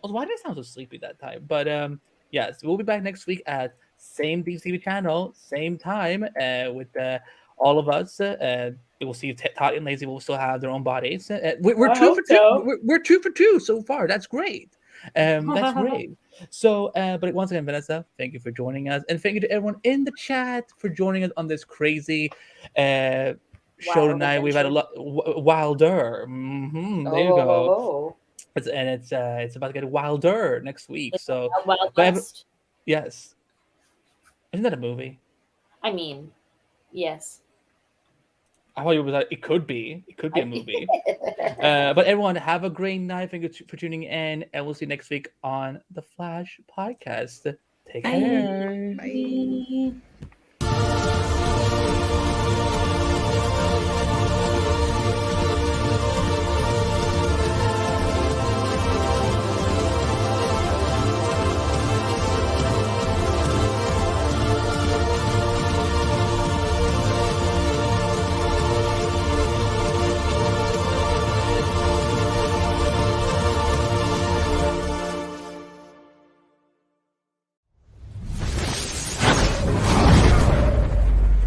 Also, why did I sound so sleepy that time? But yes, we'll be back next week at same DCTV channel, same time, with all of us. We'll see if Tati and Lacy will still have their own bodies. We're I 2 hope for 2. so. We're 2 for 2 so far. That's great. That's great. So, but once again, Vanessa, thank you for joining us, and thank you to everyone in the chat for joining us on this crazy show Wild tonight. We've had a adventure. lot wilder. There you go. Oh, It's about to get wilder next week. it's So, Wild Wild but West. yes, isn't that a movie? I mean, yes. I thought it was. It could be. It could be a movie. But everyone, have a great night. Thank you for tuning in, and we'll see you next week on the Flash podcast. Take care. Bye.